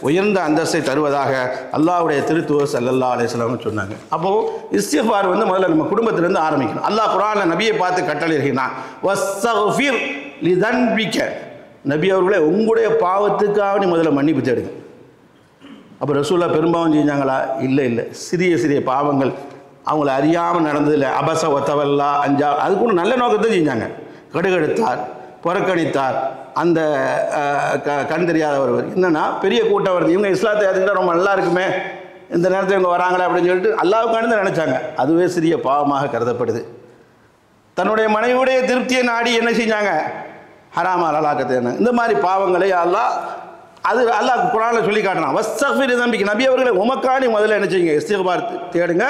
உயர்ந்த அந்தஸ்தை தருவதாக அல்லாஹ்வுடைய திருத்தூதர் ஸல்லல்லாஹு அலைஹி வஸல்லம் சொன்னாங்க. அப்போது இஸ்திக்ஃபார் வந்து முதல்ல நம்ம குடும்பத்திலேருந்து ஆரம்பிக்கணும். அல்லாஹ் குர்ஆனில் நபியை பார்த்து கட்டளையிடுகிறான், வஸ்தக்ஃபிர் லிதன்பிக, நபி அவர்களே உங்களுடைய பாவத்துக்காக நீ முதல்ல மன்னிப்பு தேடுங்க. அப்போ ரசூலுல்லாஹ் பெரும்பாவம் செஞ்சாங்களா? இல்லை. சிறிய பாவங்கள் அவங்கள அறியாமல் நடந்ததில்லை. அபச ஒத்தவல்லா அஞ்சா, அது கூட நல்ல நோக்கத்தை செஞ்சாங்க. கடுகெடுத்தார், புறக்கணித்தார், அந்த கண் தெரியாத ஒருவர். என்னன்னா பெரிய கூட்டம் வருது, இவங்க இஸ்லாத்தை ஏற்றுக்கிட்டா ரொம்ப நல்லா இருக்குமே, இந்த நேரத்தில் இவங்க வராங்களே அப்படின்னு சொல்லிட்டு அல்லாஹ்வுக்காண்டி தான் நினச்சாங்க. அதுவே சிறிய பாவமாக கருதப்படுது. தன்னுடைய மனைவியுடைய திருப்தியை நாடி என்ன செஞ்சாங்க? ஹராமா ஹலாக்கத்தை. இந்த மாதிரி பாவங்களை அல்லாஹ் குர்ஆனில் சொல்லி காட்டுறான். வஸ்தக்ஃபிர் தம்பிக்கு நபி அவர்களை உமக்காணி முதல்ல என்ன செய்யுங்க? இஸ்திக்பார் தேடுங்க.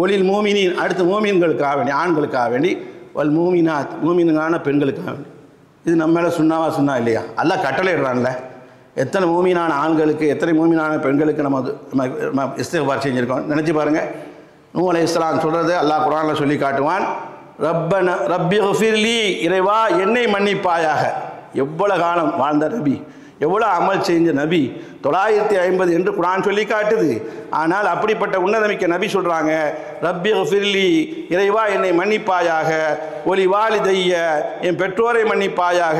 ஒலில் மூமினின் அடுத்து மூமின்களுக்காக வேண்டி, ஆண்களுக்காக வேண்டி, வல் மூமினாத் மூமினான பெண்களுக்காக வேண்டி. இது நம்ம மேலே சுண்ணா இல்லையா? அல்லாஹ் கட்டளை இடுறான்ல. எத்தனை மூமினான ஆண்களுக்கு எத்தனை மூமினான பெண்களுக்கு நம்ம இஸ்திக்பார் செஞ்சுருக்கோம் நினச்சி பாருங்கள். நூஹ் அலைஹிஸ்ஸலாம் சொல்கிறது அல்லாஹ் குர்ஆனில் சொல்லி காட்டுவான். ரப்பி ஃபிர்லி இறைவா என்னை மன்னிப்பாயாக. எவ்வளோ காலம் வாழ்ந்த நபி, எவ்வளோ அமல் செஞ்ச நபி, 950 என்று குர்ஆன் சொல்லி காட்டுது. ஆனால் அப்படிப்பட்ட உன்னதமிக்க நபி சொல்கிறாங்க, ரப்பி ஃபிர்லி இறைவா என்னை மன்னிப்பாயாக, ஒலி வாலிதைய என் பெற்றோரை மன்னிப்பாயாக,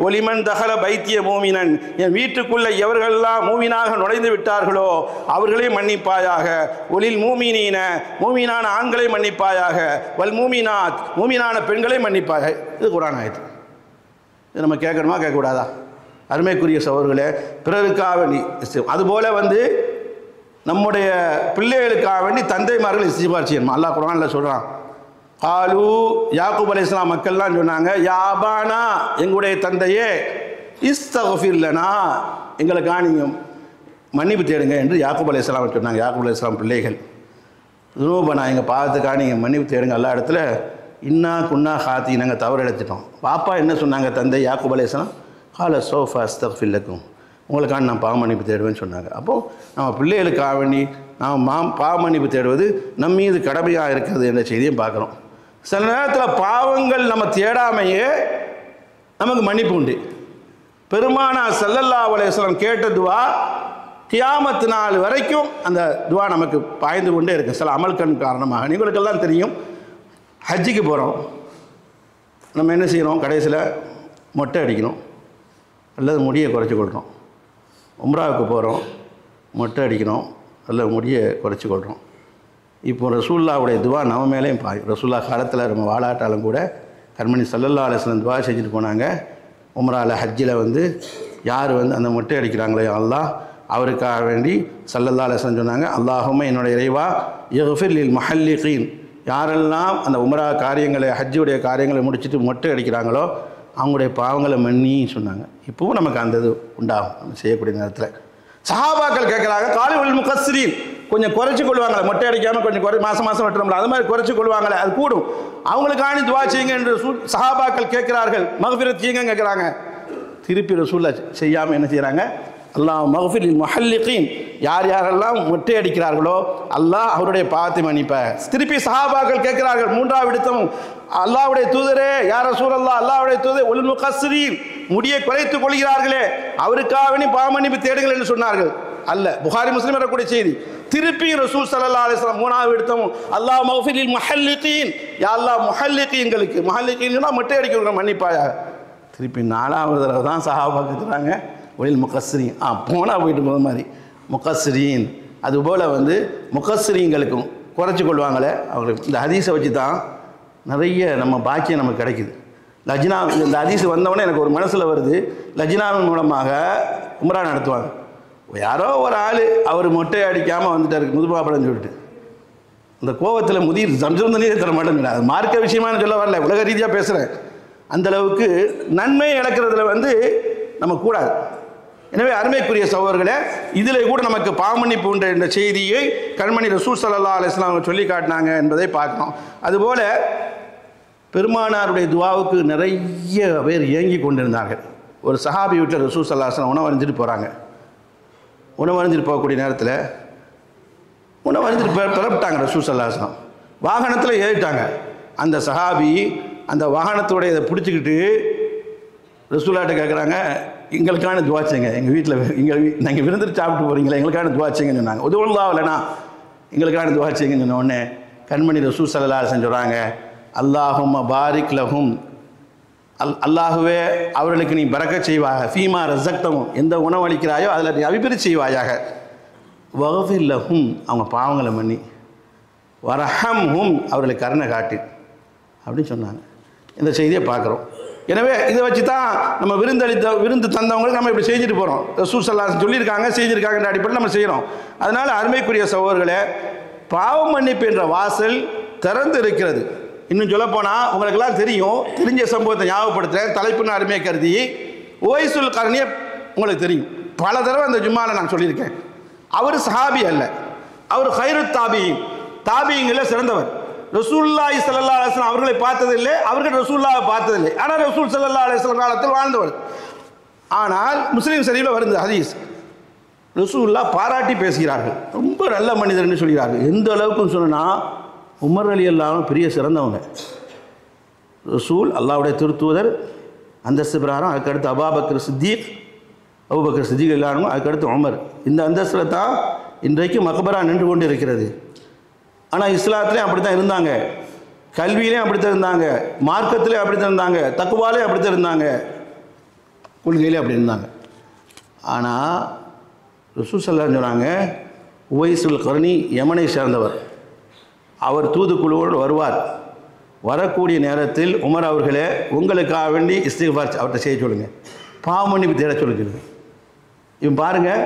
ஒலிமன் தகல பைத்திய மூமினன் என் வீட்டுக்குள்ளே எவர்களெல்லாம் மூமினாக நுழைந்து விட்டார்களோ அவர்களே மன்னிப்பாயாக, ஒலில் மூமினீன மூமினான ஆண்களை மன்னிப்பாயாக, வல் மூமினாத் மூமினான பெண்களை மன்னிப்பாக. இது குர்ஆன் ஆயத்து. இது நம்ம கேட்கணுமா கேட்கக்கூடாதா? அருமைக்குரிய சகோதரர்களே, பிறருக்காக வேண்டி அதுபோல் நம்முடைய பிள்ளைகளுக்காக வேண்டி தந்தைமார்கள் இஸ்திக்பார் செய்யணும். அல்லாஹ் குர்ஆனில் சொல்கிறான். காலு யாக்கூப் அலைஹிஸ்ஸலாம் மக்கள்லாம் சொன்னாங்க, யாபானா எங்களுடைய தந்தையே, இஸ்தக்ஃபிர் லனா எங்களுக்காக நீங்கள் மன்னிப்பு தேடுங்க என்று யாக்கூப் அலைஹிஸ்ஸலாம் சொன்னாங்க. யாக்கூப் அலைஹிஸ்ஸலாம் பிள்ளைகள், துனூபனா எங்கள் பாவத்துக்காக நீங்கள் மன்னிப்பு தேடுங்க. எல்லா இடத்துல இன்னா குன்னா ஹாத்தி நாங்கள் தவறு எடுத்துட்டோம். பாப்பா என்ன சொன்னாங்க? தந்தை யாக்கூப் அலைஹிஸ்ஸலாம் கால சோஃபா அஸ்தக்ஃபிர் லக்கும் உங்களுக்கான நான் பாவ மன்னிப்பு தேடுவேன்னு சொன்னாங்க. அப்போது நம்ம பிள்ளைகளுக்காக வேண்டி நாம் பாவ மன்னிப்பு தேடுவது நம் மீது கடமையாக இருக்கிறது என்ற செய்தியும் பார்க்குறோம். சில நேரத்தில் பாவங்கள் நம்ம தேடாமையே நமக்கு மன்னிப்பு உண்டு. பெருமானார் ஸல்லல்லாஹு அலைஹி வஸல்லம் கேட்ட துவா கியாமத் நாள் வரைக்கும் அந்த துவா நமக்கு பாய்ந்து கொண்டே இருக்குது. சில அமல்கண் காரணமாக நீங்களுக்கெல்லாம் தெரியும், ஹஜ்ஜுக்கு போகிறோம், நம்ம என்ன செய்கிறோம்? கடைசியில் மொட்டை அடிக்கணும் அல்லது முடியை குறைச்சி கொள்கிறோம். உம்ராவுக்கு போகிறோம், மொட்டை அடிக்கணும் அல்லது முடியை குறைச்சி கொள்கிறோம். இப்போ ரசூலுல்லாஹ்வுடைய துவா நம்ம மேலேயும் பாயும். ரசூலுல்லாஹ் காலத்தில் நம்ம வாழாட்டாலும் கூட கண்மணி ஸல்லல்லாஹு அலைஹி வஸல்லம் துவா செஞ்சுட்டு போனாங்க. உம்ராவில் ஹஜ்ஜில் யார் அந்த மொட்டை அடிக்கிறாங்களோ அல்லாஹ் அவருக்காக வேண்டி ஸல்லல்லாஹு அலைஹி வஸல்லம் சொன்னாங்க, அல்லாஹும்ம என்னுடைய இறைவா இக்ஃபிர் லில் முஹல்லிகீன் யாரெல்லாம் அந்த உம்ரா காரியங்களை ஹஜ்ஜுடைய காரியங்களை முடிச்சுட்டு மொட்டை அடிக்கிறாங்களோ அவங்களுடைய பாவங்களை மன்னி சொன்னாங்க. இப்போவும் நமக்கு அந்த இது உண்டாகும் நம்ம செய்யக்கூடிய நேரத்தில். சஹாபாக்கள் கேட்குறாங்க, காலிவுல் முகஸ்ஸிரீன் கொஞ்சம் குறைச்சி கொள்வாங்களே, மொட்டை அடிக்காமல் கொஞ்சம் மாதம் வெட்டுறோம்ல, அது மாதிரி குறைச்சி கொள்வாங்களே, அது கூடும், அவங்களுக்காண்டி துவா செய்யுங்க என்று சஹாபாக்கள் கேட்கிறார்கள். மக்ஃபிரத் செய்யுங்க கேட்குறாங்க. திருப்பி ரசூலுல்லாஹ் செய்யாமல் என்ன செய்கிறாங்க? அல்லாஹ் மக்ஃபிர் லில் முஹல்லிகீன் யாரெல்லாம் மொட்டை அடிக்கிறார்களோ அல்லாஹ் அவருடைய பாவத்தை மன்னிப்பார். திருப்பி சஹாபாக்கள் கேட்கிறார்கள் மூன்றாவது விடுத்தமும், அல்லாஹ்வுடைய தூதரே யார் ரசூலல்லாஹ் அல்லாஹ்வுடைய தூதர் ஒல் முகஸ்ஸிரீன் முடியை குறைத்துக் கொள்கிறார்களே அவருக்காக பாவ மன்னிப்பு தேடுங்கள் என்று சொன்னார்கள். அல்ல, புகாரி முஸ்லிம் வரக்கூடிய செய்தி. திருப்பி ரசூல் ஸல்லல்லாஹு அலைஹி வஸல்லம் மூணாவது விடுத்தமும் அல்லாஹ் மக்ஃபிர் லில் முஹல்லிகீன் யா அல்லாஹ் முஹல்லிகீன்களுக்கு முஹல்லிகீன்னா மொட்டை அடிக்கிறவங்க மன்னிப்பாயாக. திருப்பி நாலாவது தடவை தான் சஹாபாக்கள் கேட்குறாங்க ஒலில் முகஸ்ஸிரீன் போனால் போயிட்டு போகிற மாதிரி முகஸ்ஸிரீன். அதுபோல் முகஸ்ஸிரீன்களுக்கும் குறைச்சி கொள்வாங்களே அவங்களுக்கு. இந்த ஹதீஸை வச்சு தான் நிறைய நம்ம பாக்கியம் நமக்கு கிடைக்குது. லஜ்னா இந்த ஹதீஸ் வந்தவொடனே எனக்கு ஒரு மனசில் வருது, லஜ்னாவின் மூலமாக உம்ரா நடத்துவாங்க. யாரோ ஒரு ஆள் அவர் மொட்டை அடிக்காமல் வந்துட்டார் முதுபாப்படன்னு சொல்லிட்டு, அந்த கோவத்தில் முதிர் ஜம்ஜம் தண்ணீரை தர மாட்டேங்குது. அது மார்க்க விஷயமான சொல்ல வரல, உலக ரீதியாக பேசுகிறேன். அந்தளவுக்கு நன்மை இழக்கிறதுல நம்ம கூடாது. எனவே அருமைக்குரிய சகோதரர்களே, இதில் கூட நமக்கு பாவமன்னிப்பு உண்டு என்ற செய்தியை கண்மணி ரசூல் ஸல்லல்லாஹு அலைஹி வஸல்லம் சொல்லி காட்டினாங்க என்பதை பார்க்கணும். அதுபோல் பெருமானாருடைய துவாவுக்கு நிறைய பேர் ஏங்கி கொண்டிருந்தார்கள். ஒரு சஹாபி வீட்டில் ரசூல் ஸல்லல்லாஹு அலைஹி வஸல்லம் உணவு அறிஞ்சிட்டு போகிறாங்க. உணவு அறிஞ்சிட்டு போகக்கூடிய நேரத்தில் உணவு அறிஞ்சிட்டு பிறப்பிட்டாங்க. ரசூல் ஸல்லல்லாஹு அலைஹி வஸல்லம் வாகனத்தில் ஏறிட்டாங்க. அந்த சஹாபி அந்த வாகனத்தோடைய இதை பிடிச்சிக்கிட்டு ரசூலாட்ட கேட்குறாங்க, எங்களுக்கான துவா செய்யுங்க, எங்கள் வீட்டில் நீங்கள் விருந்துட்டு சாப்பிட்டு போகிறீங்களா, எங்களுக்கான துவா செய்யுங்கன்னு சொன்னாங்க. உதவுல்லா இல்லைனா எங்களுக்கான துவா செய்யுங்கன்னு சொன்ன உடனே கண்மணி ரசூல் ஸல்லல்லாஹு அலைஹி வஸல்லம் சொல்கிறாங்க, அல்லாஹும்ம பாரிக் லஹும் அல்லாஹுவே அவர்களுக்கு நீ பரக்கத் செய்வாயாக, ஃபீமா ரஸக்தஹும் எந்த உணவு அளிக்கிறாயோ அதில் நீ அபிவிருத்தி செய்வாயாக, வஃபிர் லஹும் அவங்க பாவங்களை மன்னி, வரஹம்ஹும் அவர்களுக்கு கருணை காட்டு அப்படின்னு சொன்னாங்க. இந்த செய்தியை பார்க்குறோம். எனவே இதை வச்சு தான் நம்ம விருந்து தந்தவங்களுக்கு நம்ம இப்படி செஞ்சுட்டு போகிறோம். ரசூல் ஸல்லல்லாஹு அலைஹி வஸல்லம் சொல்லியிருக்காங்க, செஞ்சுருக்காங்கன்ற அடிப்படையில் நம்ம செய்கிறோம். அதனால் அருமைக்குரிய சகோதரர்களே, பாவ மன்னிப்பு என்ற வாசல் திறந்து இருக்கிறது. இன்னும் சொல்லப்போனால் உங்களுக்கெல்லாம் தெரிஞ்ச சம்பவத்தை ஞாபகப்படுத்துகிறேன், தலைப்புன்னு அருமையை கருதி. உவைசுல் கர்னியை உங்களுக்கு தெரியும், பல தடவை அந்த ஜும்மாவில் நான் சொல்லியிருக்கேன். அவர் சஹாபி அல்ல, அவர் ஹைருத் தாபியங்களில் சிறந்தவர். ரசூலுல்லாஹி ஸல்லல்லாஹு அலைஹி வஸல்லம் அவர்களை பார்த்ததில்லை, அவர்கள் ரசூலுல்லாஹை பார்த்ததில்லை. ஆனால் ரசூல் ஸல்லல்லாஹு அலைஹி வஸல்லம் காலத்தில் வாழ்ந்தவர். ஆனால் முஸ்லீம் ஷரீஃபில் வருது ஹதீஸ், ரசூலுல்லாஹ் பாராட்டி பேசுகிறார்கள், ரொம்ப நல்ல மனிதர்னு சொல்கிறார்கள். எந்த அளவுக்குன்னு சொன்னால், உமர் ரலியல்லாஹு அன்ஹு பெரிய சிறந்தவங்க. ரசூல் அல்லாஹ்வுடைய திருத்தூதர் அந்தஸ்து பிரகாரம், அதுக்கடுத்து அபூபக்கர் சித்திக் இல்லாமல், அதுக்கடுத்து உமர். இந்த அந்தஸ்தில் தான் இன்றைக்கு மக்பரா நின்று கொண்டு இருக்கிறது. ஆனால் இஸ்லாத்துலேயும் அப்படி தான் இருந்தாங்க, கல்வியிலையும் அப்படி தான் இருந்தாங்க, மார்க்கத்திலையும் அப்படி தான் இருந்தாங்க, தக்குவாலையும் அப்படி தான் இருந்தாங்க, கொள்கையிலே அப்படி இருந்தாங்க. ஆனால் ரசூல் ஸல்லல்லாஹு அலைஹி வஸல்லம் சொன்னாங்க, உவைசுல் கர்னி யமனை சேர்ந்தவர், அவர் தூதுக்குழுவோடு வருவார். வரக்கூடிய நேரத்தில் உமர் அவர்களே, உங்களுக்காக வேண்டி இஸ்திக்ஃபார் அவர்கிட்ட செய்ய சொல்லுங்கள், பாவ மன்னிப்பு தேட சொல்லுங்கள். இவன் பாருங்கள்,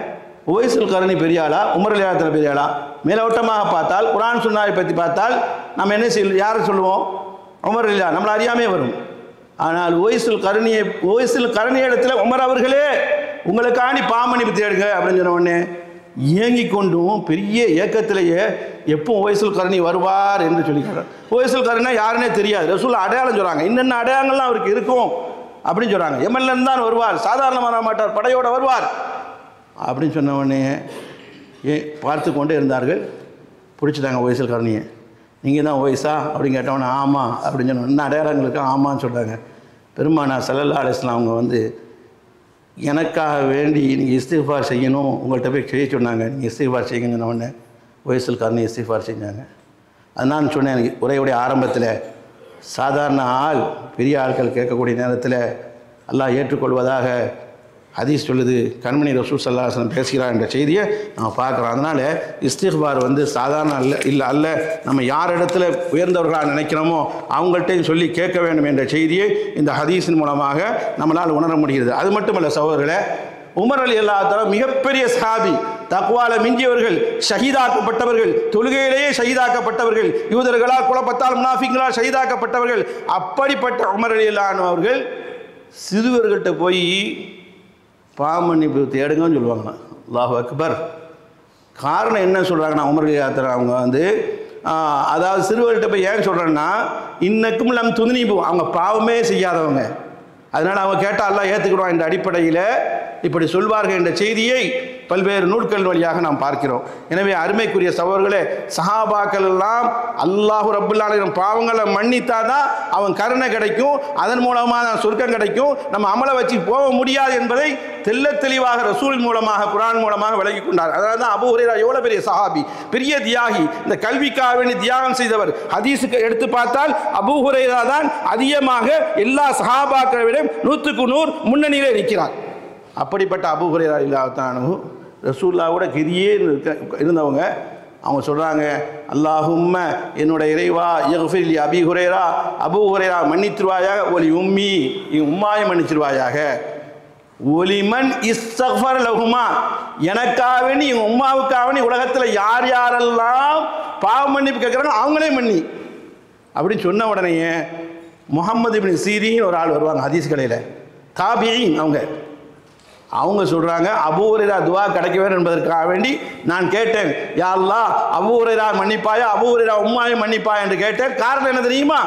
உவைசுல் கர்னி பெரிய ஆளா, உமர் ரலியல்லாஹு பெரிய ஆளா? மேலோட்டமாக பார்த்தால், குர்ஆன் சுன்னாவை பற்றி பார்த்தால் நம்ம என்ன யாரை சொல்லுவோம்? உமர் ரலியல்லாஹு, நம்மளை அறியாமே வரும். ஆனால் உவைசுல் கர்னி இடத்துல உமர் அவர்களே, உங்களுக்காண்டி பாவ மன்னிப்பு தேடுங்க அப்படின்னு சொன்ன உடனே இயங்கி கொண்டும் பெரிய ஏக்கத்திலேயே எப்போ உவைசுல் கர்னி வருவார் என்று சொல்லிக்கிறார். உவைசுல் கர்னினா யாருன்னே தெரியாது, ரசூல் அடையாளம் சொல்கிறாங்க, இன்னென்ன அடையாளங்கள்லாம் அவருக்கு இருக்கும் அப்படின்னு சொல்கிறாங்க. எம்எல்ஏன்னு தான் வருவார், சாதாரணமாக வர மாட்டார், படையோடு வருவார் அப்படின்னு சொன்ன உடனே பார்த்து கொண்டே இருந்தார்கள். பிடிச்சிட்டாங்க உவைசுல் கர்னியை. நீங்கள் தான் உவைஸா அப்படின்னு கேட்டவொன்னே ஆமாம் அப்படின்னு சொன்ன, இன்னும் அடையாளங்களுக்கு ஆமான்னு சொல்கிறாங்க. பெருமானார் ஸல்லல்லாஹு அலைஹி வஸல்லம் அவங்க வந்து, எனக்காக வேண்டி நீங்கள் இஸ்திக்ஃபார் செய்யணும், உங்கள்கிட்ட போய் செய்ய சொன்னாங்க, நீங்கள் இஸ்திக்ஃபார் செய்யுங்கன்னு சொன்ன உடனே உவைசுல் கர்னி இஸ்திக்ஃபார் செஞ்சாங்க. அது நான் சொன்னேன், எனக்கு உரையுடைய ஆரம்பத்தில், சாதாரண ஆள் பெரிய ஆட்கள் கேட்கக்கூடிய நேரத்தில் அல்லாஹ் ஏற்றுக்கொள்வதாக ஹதீஸ் சொல்லுது, கண்மணி ரசூல் ஸல்லல்லாஹு அலைஹி வஸல்லம் பேசுகிறார் என்ற செய்தியை நம்ம பார்க்குறோம். அதனால் இஸ்திக்ஃபார் வந்து சாதாரண அல்ல, நம்ம யார் இடத்துல உயர்ந்தவர்களாக நினைக்கிறோமோ அவங்கள்ட்டையும் சொல்லி கேட்க வேண்டும் என்ற செய்தியை இந்த ஹதீஸின் மூலமாக நம்மளால் உணர முடிகிறது. அது மட்டுமல்ல சகோதரர்களே, உமர் ரலியல்லாஹு அன்ஹு மிகப்பெரிய சஹாபி, தக்வால மிஞ்சியவர்கள், ஷஹீதாக்கப்பட்டவர்கள், தொழுகையிலேயே ஷஹீதாக்கப்பட்டவர்கள், யூதர்களால் குழப்பத்தால் முனாஃபிக்குகளால் ஷஹீதாக்கப்பட்டவர்கள். அப்படிப்பட்ட உமர் ரலியல்லாஹு அன்ஹு அவர்கள் சிறுவர்கள்ட்ட போய் பாவ மன்னிப்பு தேடுங்கன்னு சொல்லுவாங்கண்ணா. அல்லாஹு அக்பர். காரணம் என்ன சொல்கிறாங்கன்னா, உமர் ரலியல்லாஹு அன்ஹு அவங்க வந்து, அதாவது சிறுவர்கள்ட்ட போய் ஏன் சொல்கிறேன்னா, இன்னக்கும் லம் துனிபு, அவங்க பாவமே செய்யாதவங்க, அதனால் அவங்க கேட்டால் அல்லாஹ் ஏற்றுக்கிடுவான் என்ற அடிப்படையில் இப்படி சொல்வார்கள் என்ற செய்தியை பல்வேறு நூல்கள் வழியாக நாம் பார்க்கிறோம். எனவே அருமைக்குரிய சகோதரர்களே, சஹாபாக்கள் எல்லாம் அல்லாஹு ரப்புல் ஆலமீன் பாவங்களை மன்னித்தாதான் அவன் கருணை கிடைக்கும், அதன் மூலமாக தான் சொர்க்கம் கிடைக்கும், நம்ம அமலை வச்சு போக முடியாது என்பதை தெள்ள தெளிவாக ரசூல் மூலமாக, குர்ஆன் மூலமாக விளங்கி கொண்டார். அதனால தான் அபூ ஹுரைரா எவ்வளோ பெரிய சஹாபி, பெரிய தியாகி, இந்த கல்விக்காக வேண்டி தியாகம் செய்தவர். ஹதீஸுக்கு எடுத்து பார்த்தால் அபூ ஹுரைரா தான் அதிகமாக எல்லா சஹாபாக்களை விட 100க்கு 100 முன்னணியிலே நிற்கிறார். அப்படிப்பட்ட அபூ ஹுரைரா ரலியல்லாஹு அன்ஹு ரசூலுல்லாஹ்வோட கிரியே இருந்தவங்க. அவங்க சொல்கிறாங்க, அல்லாஹும்ம என்னுடைய இறைவா யக்ஃபிர் லி அபீ ஹுரைரா, அபூ ஹுரைரா மன்னிச்சிருவாயாக, ஒலி உம்மி என் உம்மாயை மன்னிச்சிருவாயாக, ஒலிமன் இஸ்தக்ஃபர் லஹுமா எனக்காக வேண்டி என் உம்மாவுக்காக வேண்டி உலகத்தில் யார் யாரெல்லாம் பாவ மன்னிப்பு கேட்குறாங்க அவங்களே மன்னி அப்படின்னு சொன்ன உடனேயே முஹம்மது இப்னு சீரீன் ஒரு ஆள் வருவாங்க ஹதீஸ் கடையில், தாபிஈன் அவங்க சொல்கிறாங்க, அபூ ஹுரைரா துவா கிடைக்க வேண்டும் என்பதற்காக வேண்டி நான் கேட்டேன், யா அல்லாஹ் அபூ ஹுரைரா மன்னிப்பாயா, அபூ ஹுரைரா உம்மாயை மன்னிப்பாயா என்று கேட்டேன். காரணம் என்ன தெரியுமா?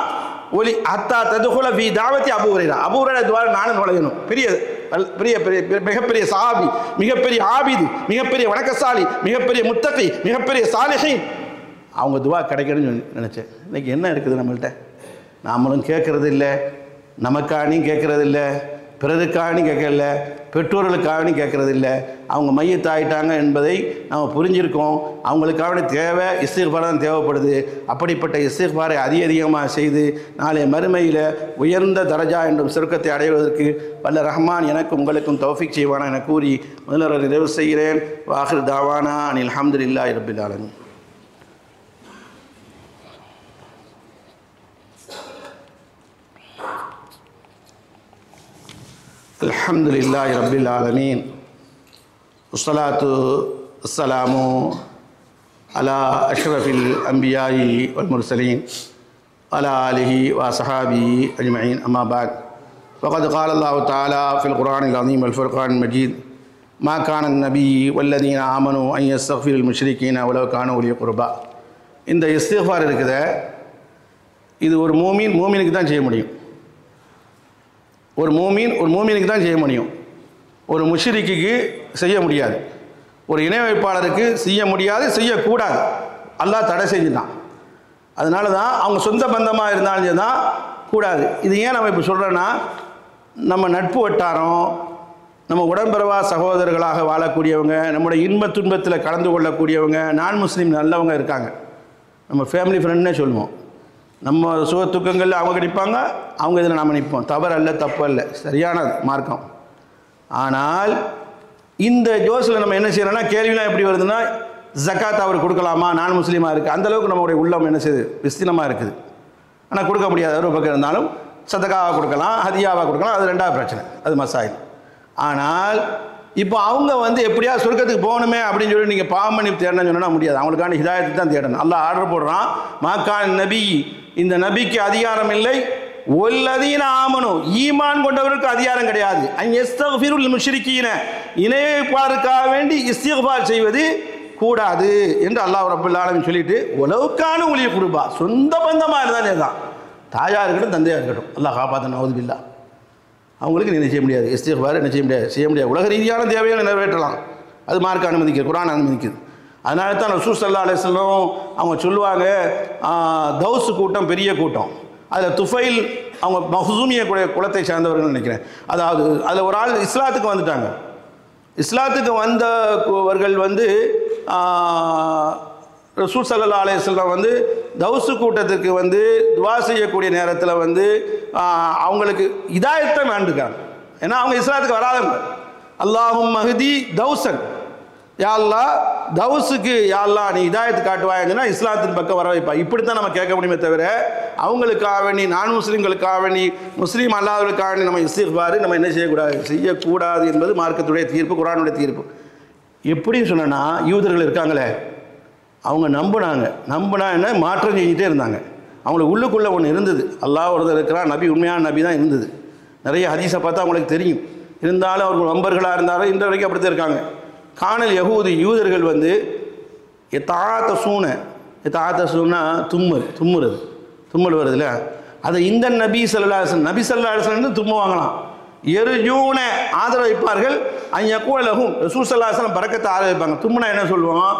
ஒலி அத்தா ததுகுல ஃபீ தாவத்தி அபூ ஹுரைரா, அபூ ஹுரைரா துவா நானும் நுழையணும். பெரிய பெரிய பெரிய மிகப்பெரிய சஹாபி, மிகப்பெரிய ஆபிது, மிகப்பெரிய வணக்கசாலி, மிகப்பெரிய முத்தகி, மிகப்பெரிய சாலிஹீன், அவங்க துவா கிடைக்கணும்னு நினச்சேன். இன்றைக்கி என்ன இருக்குது நம்மள்கிட்ட? நாமளும் கேட்குறது இல்லை, நமக்கானியும் கேட்குறது இல்லை, பிறருக்கானி கேட்கல, பெற்றோர்களுக்காக கேட்கறது இல்லை. அவங்க மையத்தாயிட்டாங்க என்பதை நம்ம புரிஞ்சிருக்கோம். அவங்களுக்காக தேவை இஸ்திக்ஃபார் தான் தேவைப்படுது. அப்படிப்பட்ட இஸ்திக்ஃபாரை அதிகமாக செய்து நாளை மறுமையில் உயர்ந்த தரஜா என்றும் சுருக்கத்தை அடைவதற்கு வல்ல ரஹ்மான் எனக்கும் உங்களுக்கும் தௌஃபீக் செய்வானா என கூறி முதல்வர் நிறைவு செய்கிறேன். வாஹிர் தாவானா அனில் அல்ஹம்துலில்லாஹி ரப்பில் ஆலமீன். அல்ஹம்துலில்லாஹி ரப்பில் ஆலமீன் வஸ்ஸலாத்து வஸ்ஸலாமு அலா அஷ்ரஃபில் அன்பியாஇ வல் முர்சலீன் அலா ஆலிஹி வ ஸஹாபிஹி அஜ்மஈன் அம்மா பஅத் ஃபகத் क़ால அல்லாஹு தஆலா ஃபில் குர்ஆனில் அஸீம் வல் ஃபுர்கானில் மஜீத் மா கான நபி வல்லதீன ஆமனு அன் யஸ்தக்ஃபிருல் முஷ்ரிகீன வலவ் கானு உலி குர்பா. இந்த இஸ்திக்ஃபார் இருக்குதே, இது ஒரு மூமினுக்கு தான் செய்ய முடியும். ஒரு மூமினுக்கு தான் செய்ய முடியும். ஒரு முஷ்ரிக்குக்கு செய்ய முடியாது. ஒரு இணை வைப்பாளருக்கு செய்ய முடியாது, செய்யக்கூடாது. அல்லாஹ் தடை செஞ்சுட்டான். அதனால தான் அவங்க சொந்த பந்தமாக இருந்தாலும் தான் கூடாது. இது ஏன் நம்ம இப்போ சொல்கிறோன்னா, நம்ம நட்பு வட்டாரம், நம்ம உடம்பெறவா சகோதரர்களாக வாழக்கூடியவங்க, நம்முடைய இன்ப துன்பத்தில் கலந்து கொள்ளக்கூடியவங்க, நான் முஸ்லீம் நல்லவங்க இருக்காங்க. நம்ம ஃபேமிலி ஃப்ரெண்ட்னே சொல்லுவோம். நம்ம சுக துக்கங்களில் அவங்க நிற்பாங்க, அவங்க இதில் நம்ம நிற்போம். தவறு அல்ல, தப்பு அல்ல, சரியான மார்க்கம். ஆனால் இந்த ஜோஸில் நம்ம என்ன செய்யறோம்னா, கேள்விலாம் எப்படி வருதுன்னா, ஜக்காத் அவர் கொடுக்கலாமா, நான் முஸ்லீமாக இருக்குது, அந்தளவுக்கு நம்மளுடைய உள்ளம் என்ன செய்யுது, விஸ்தீனமாக இருக்குது. ஆனால் கொடுக்க முடியாது. ஒரு பக்கம் இருந்தாலும் சதகாவாக கொடுக்கலாம், ஹதியாவாக கொடுக்கலாம், அது ரெண்டாவது பிரச்சனை, அது மசாயில். ஆனால் இப்போ அவங்க எப்படியா சொர்க்கத்துக்கு போகணுமே அப்படின்னு சொல்லி நீங்கள் பாவம் பண்ணி தேடணும்னு சொன்னால் முடியாது. அவங்களுக்கான ஹிதாயத்தை தான் தேடணும். அல்லாஹ் ஆர்டர் போடுறான், மாக்கான் நபி, இந்த நபிக்கு அதிகாரம் இல்லை, ஒல்லதீன ஆமனு, ஈமான் கொண்டவருக்கு அதிகாரம் கிடையாது, அன் யஸ்தக்ஃபிருல் முஷ்ரிகீன, இணை வைப்பாளருக்காக வேண்டி இஸ்திக்ஃபார் செய்வது கூடாது என்று அல்லாஹ் ரப்பல் ஆலமீன் சொல்லிட்டு, வலவ் கானு உலி குர்பா, சொந்த பந்தமாக இருந்தாலே தான், தாயாக இருக்கட்டும் தந்தையாக இருக்கட்டும், அல்லாஹ் காப்பாற்ற நவுது பில்லா, அவங்களுக்கு என்ன செய்ய முடியாது, இஸ்திக்ஃபார் என்ன செய்ய முடியாது. உலக ரீதியான தேவையான நிறைவேற்றலாம், அது மார்க்க அனுமதிக்குது, குர்ஆன் அனுமதிக்குது. அதனால தான் ரசூல் ஸல்லல்லாஹு அலைஹி வஸல்லம் அவங்க சொல்லுவாங்க, தௌஸ் கூட்டம் பெரிய கூட்டம், அதில் துஃபைல் அவங்க மஹ்சூமிய குலத்தை சேர்ந்தவர்கள் நினைக்கிறேன். அதாவது அதில் ஒரு ஆள் இஸ்லாத்துக்கு வந்துட்டாங்க. இஸ்லாத்துக்கு வந்தவர்கள் ரசூல் ஸல்லல்லாஹு அலைஹி வஸல்லம் தௌசு கூட்டத்துக்கு துவா செய்யக்கூடிய நேரத்தில் அவங்களுக்கு இதாயத்தை வேண்டுக்காங்க. ஏன்னா அவங்க இஸ்லாத்துக்கு வராதவங்க. அல்லாஹும் மஹதி தௌசன், யா அல்லாஹ் தௌஸுக்கு யா அல்லாஹ் நீ இதாயத்து காட்டுவாங்கன்னா இஸ்லாத்தின் பக்கம் வர வைப்பா. இப்படித்தான் நம்ம கேட்க முடியுமே தவிர, அவங்களுக்காக வேண்டி, நான் முஸ்லீம்களுக்காக வேண்டி, முஸ்லீம் அல்லாதவர்களுக்காக வேண்டி நம்ம இஸ்திக்ஃபார் நம்ம என்ன செய்யக்கூடாது என்பது மார்க்கத்துடைய தீர்ப்பு, குர்ஆனுடைய தீர்ப்பு. எப்படின்னு சொன்னா, யூதர்கள் இருக்காங்களே, அவங்க நம்பினா என்ன மாற்றம் செஞ்சுட்டே இருந்தாங்க. அவங்களுக்கு உள்ளுக்குள்ளே ஒன்று இருந்தது, அல்லாஹ் ஒருத்தர் இருக்கிறான், நபி உண்மையான நபி தான் இருந்தது. நிறைய ஹதீஸை பார்த்தா அவங்களுக்கு தெரியும். இருந்தாலும் அவர்கள் நம்பர்களாக இருந்தாலும் இன்று வரைக்கும் அப்படித்தான் இருக்காங்க. காணல் யஹூதி, யூதர்கள் எத்தாத்த சூனா தும்மல் வருதுல்ல, அதை இந்த நபி ஸல்லல்லாஹு அலைஹி வஸல்லம் தும்முவாங்களாம். எருஜூன ஆதரவு வைப்பார்கள், அய்யக்கூலஹும், ரசூல் ஸல்லல்லாஹு அலைஹி வஸல்லம் பரக்கத்தை ஆதரவு வைப்பாங்க. தும்முனா என்ன சொல்லுவோம்,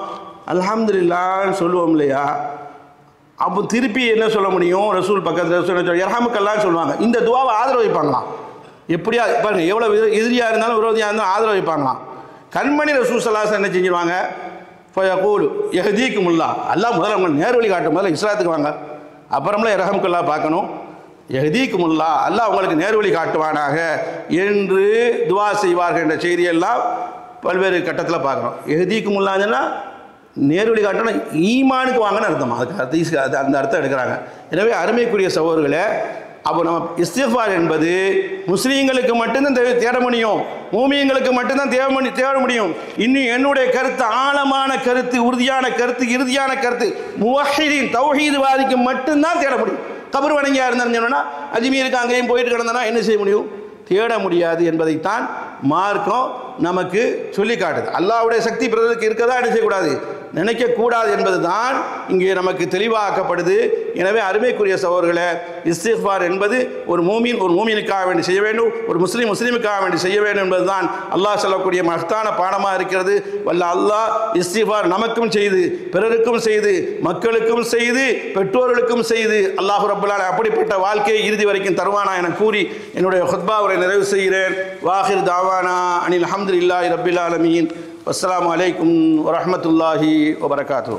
அல்ஹம்துலில்லாஹ்னு சொல்லுவோம் இல்லையா? அப்போ திருப்பி என்ன சொல்ல முடியும், ரசூல் பக்கத்தில் யர்ஹமுக்கல்லாஹ்னு சொல்லுவாங்க. இந்த துவாவை ஆதரவு வைப்பாங்களாம். எப்படியா பாருங்க, எவ்வளோ எதிரியாக இருந்தாலும் விரோதியாக இருந்தாலும் ஆதரவு வைப்பாங்களாம். கண்மணி ரசூல் ஸல்லல்லாஹு அலைஹி வஸல்லம் என்ன செஞ்சிருவாங்க, ஃபயகூலு யஹ்தீக்குமுல்லாஹ், அல்லாஹ் முதல்ல அவங்க நேர்வழி காட்டும், முதல்ல இஸ்லாத்துக்கு வாங்க, அப்புறம்லாம் யர்ஹமுக்கல்லாஹ் பார்க்கணும், யஹ்தீக்குமுல்லாஹ், அல்லாஹ் அவங்களுக்கு நேர்வழி காட்டுவானாக என்று துவா செய்வார்கள் என்ற செய்தியெல்லாம் பல்வேறு கட்டத்தில் பார்க்குறோம். யஹ்தீக்குமுல்லாஹ்னா நேர்வழி காட்டணும், ஈமானுக்கு வாங்கன்னு அர்த்தம். அதுக்கு அந்த அர்த்தம் எடுக்கிறாங்க. எனவே அருமைக்குரிய சகோதரர்களே, அப்போ நம்ம இஸ்திக்ஃபார் என்பது முஸ்லீம்களுக்கு மட்டும்தான் தேட முடியும், மூமின்களுக்கு மட்டும்தான் தேட முடியும். இன்னும் என்னுடைய கருத்து, ஆழமான கருத்து, உறுதியான கருத்து, இறுதியான கருத்து, முவஹ்ஹிதீன் தௌஹீத்வாதிக்கு மட்டும்தான் தேட முடியும். கபர் வணங்கியா இருந்தான்னு சொன்னா, அஜ்மீருக்கு அங்கேயும் போயிட்டு கிடந்தனா என்ன செய்ய முடியும், தேட முடியாது என்பதைத்தான் மார்க்கம் நமக்கு சொல்லி காட்டுது. அல்லாஹ்வுடைய சக்தி பிறருக்கு இருக்கதா என்ன செய்யக்கூடாது, நினைக்கக்கூடாது என்பது தான் இங்கே நமக்கு தெளிவாக்கப்படுது. எனவே அருமைக்குரிய சகோதரர்களே, இஸ்திக்ஃபார் என்பது ஒரு மூமினுக்காக வேண்டி செய்ய வேண்டும், ஒரு முஸ்லீமுக்காக வேண்டி செய்ய வேண்டும் என்பதுதான் அல்லாஹ் சொல்லக்கூடிய மகத்தான பாடமாக இருக்கிறது. வல்ல அல்லாஹ் இஸ்திக்ஃபார் நமக்கும் செய்து, பிறருக்கும் செய்து, மக்களுக்கும் செய்து, பெற்றோர்களுக்கும் செய்து, அல்லாஹ் ரப்பல் ஆலமீன் அப்படிப்பட்ட வாழ்க்கையை இறுதி வரைக்கும் தருவானா என கூறி என்னுடைய ஹுத்பாவை நிறைவு செய்கிறேன். வாஹிர் தாவானா அனில் அல்ஹம்துலில்லாஹி ரப்பில் ஆலமீன். அஸ்ஸலாமு அலைக்கும் வரஹ்மத்துல்லாஹி வபரகாத்துஹு.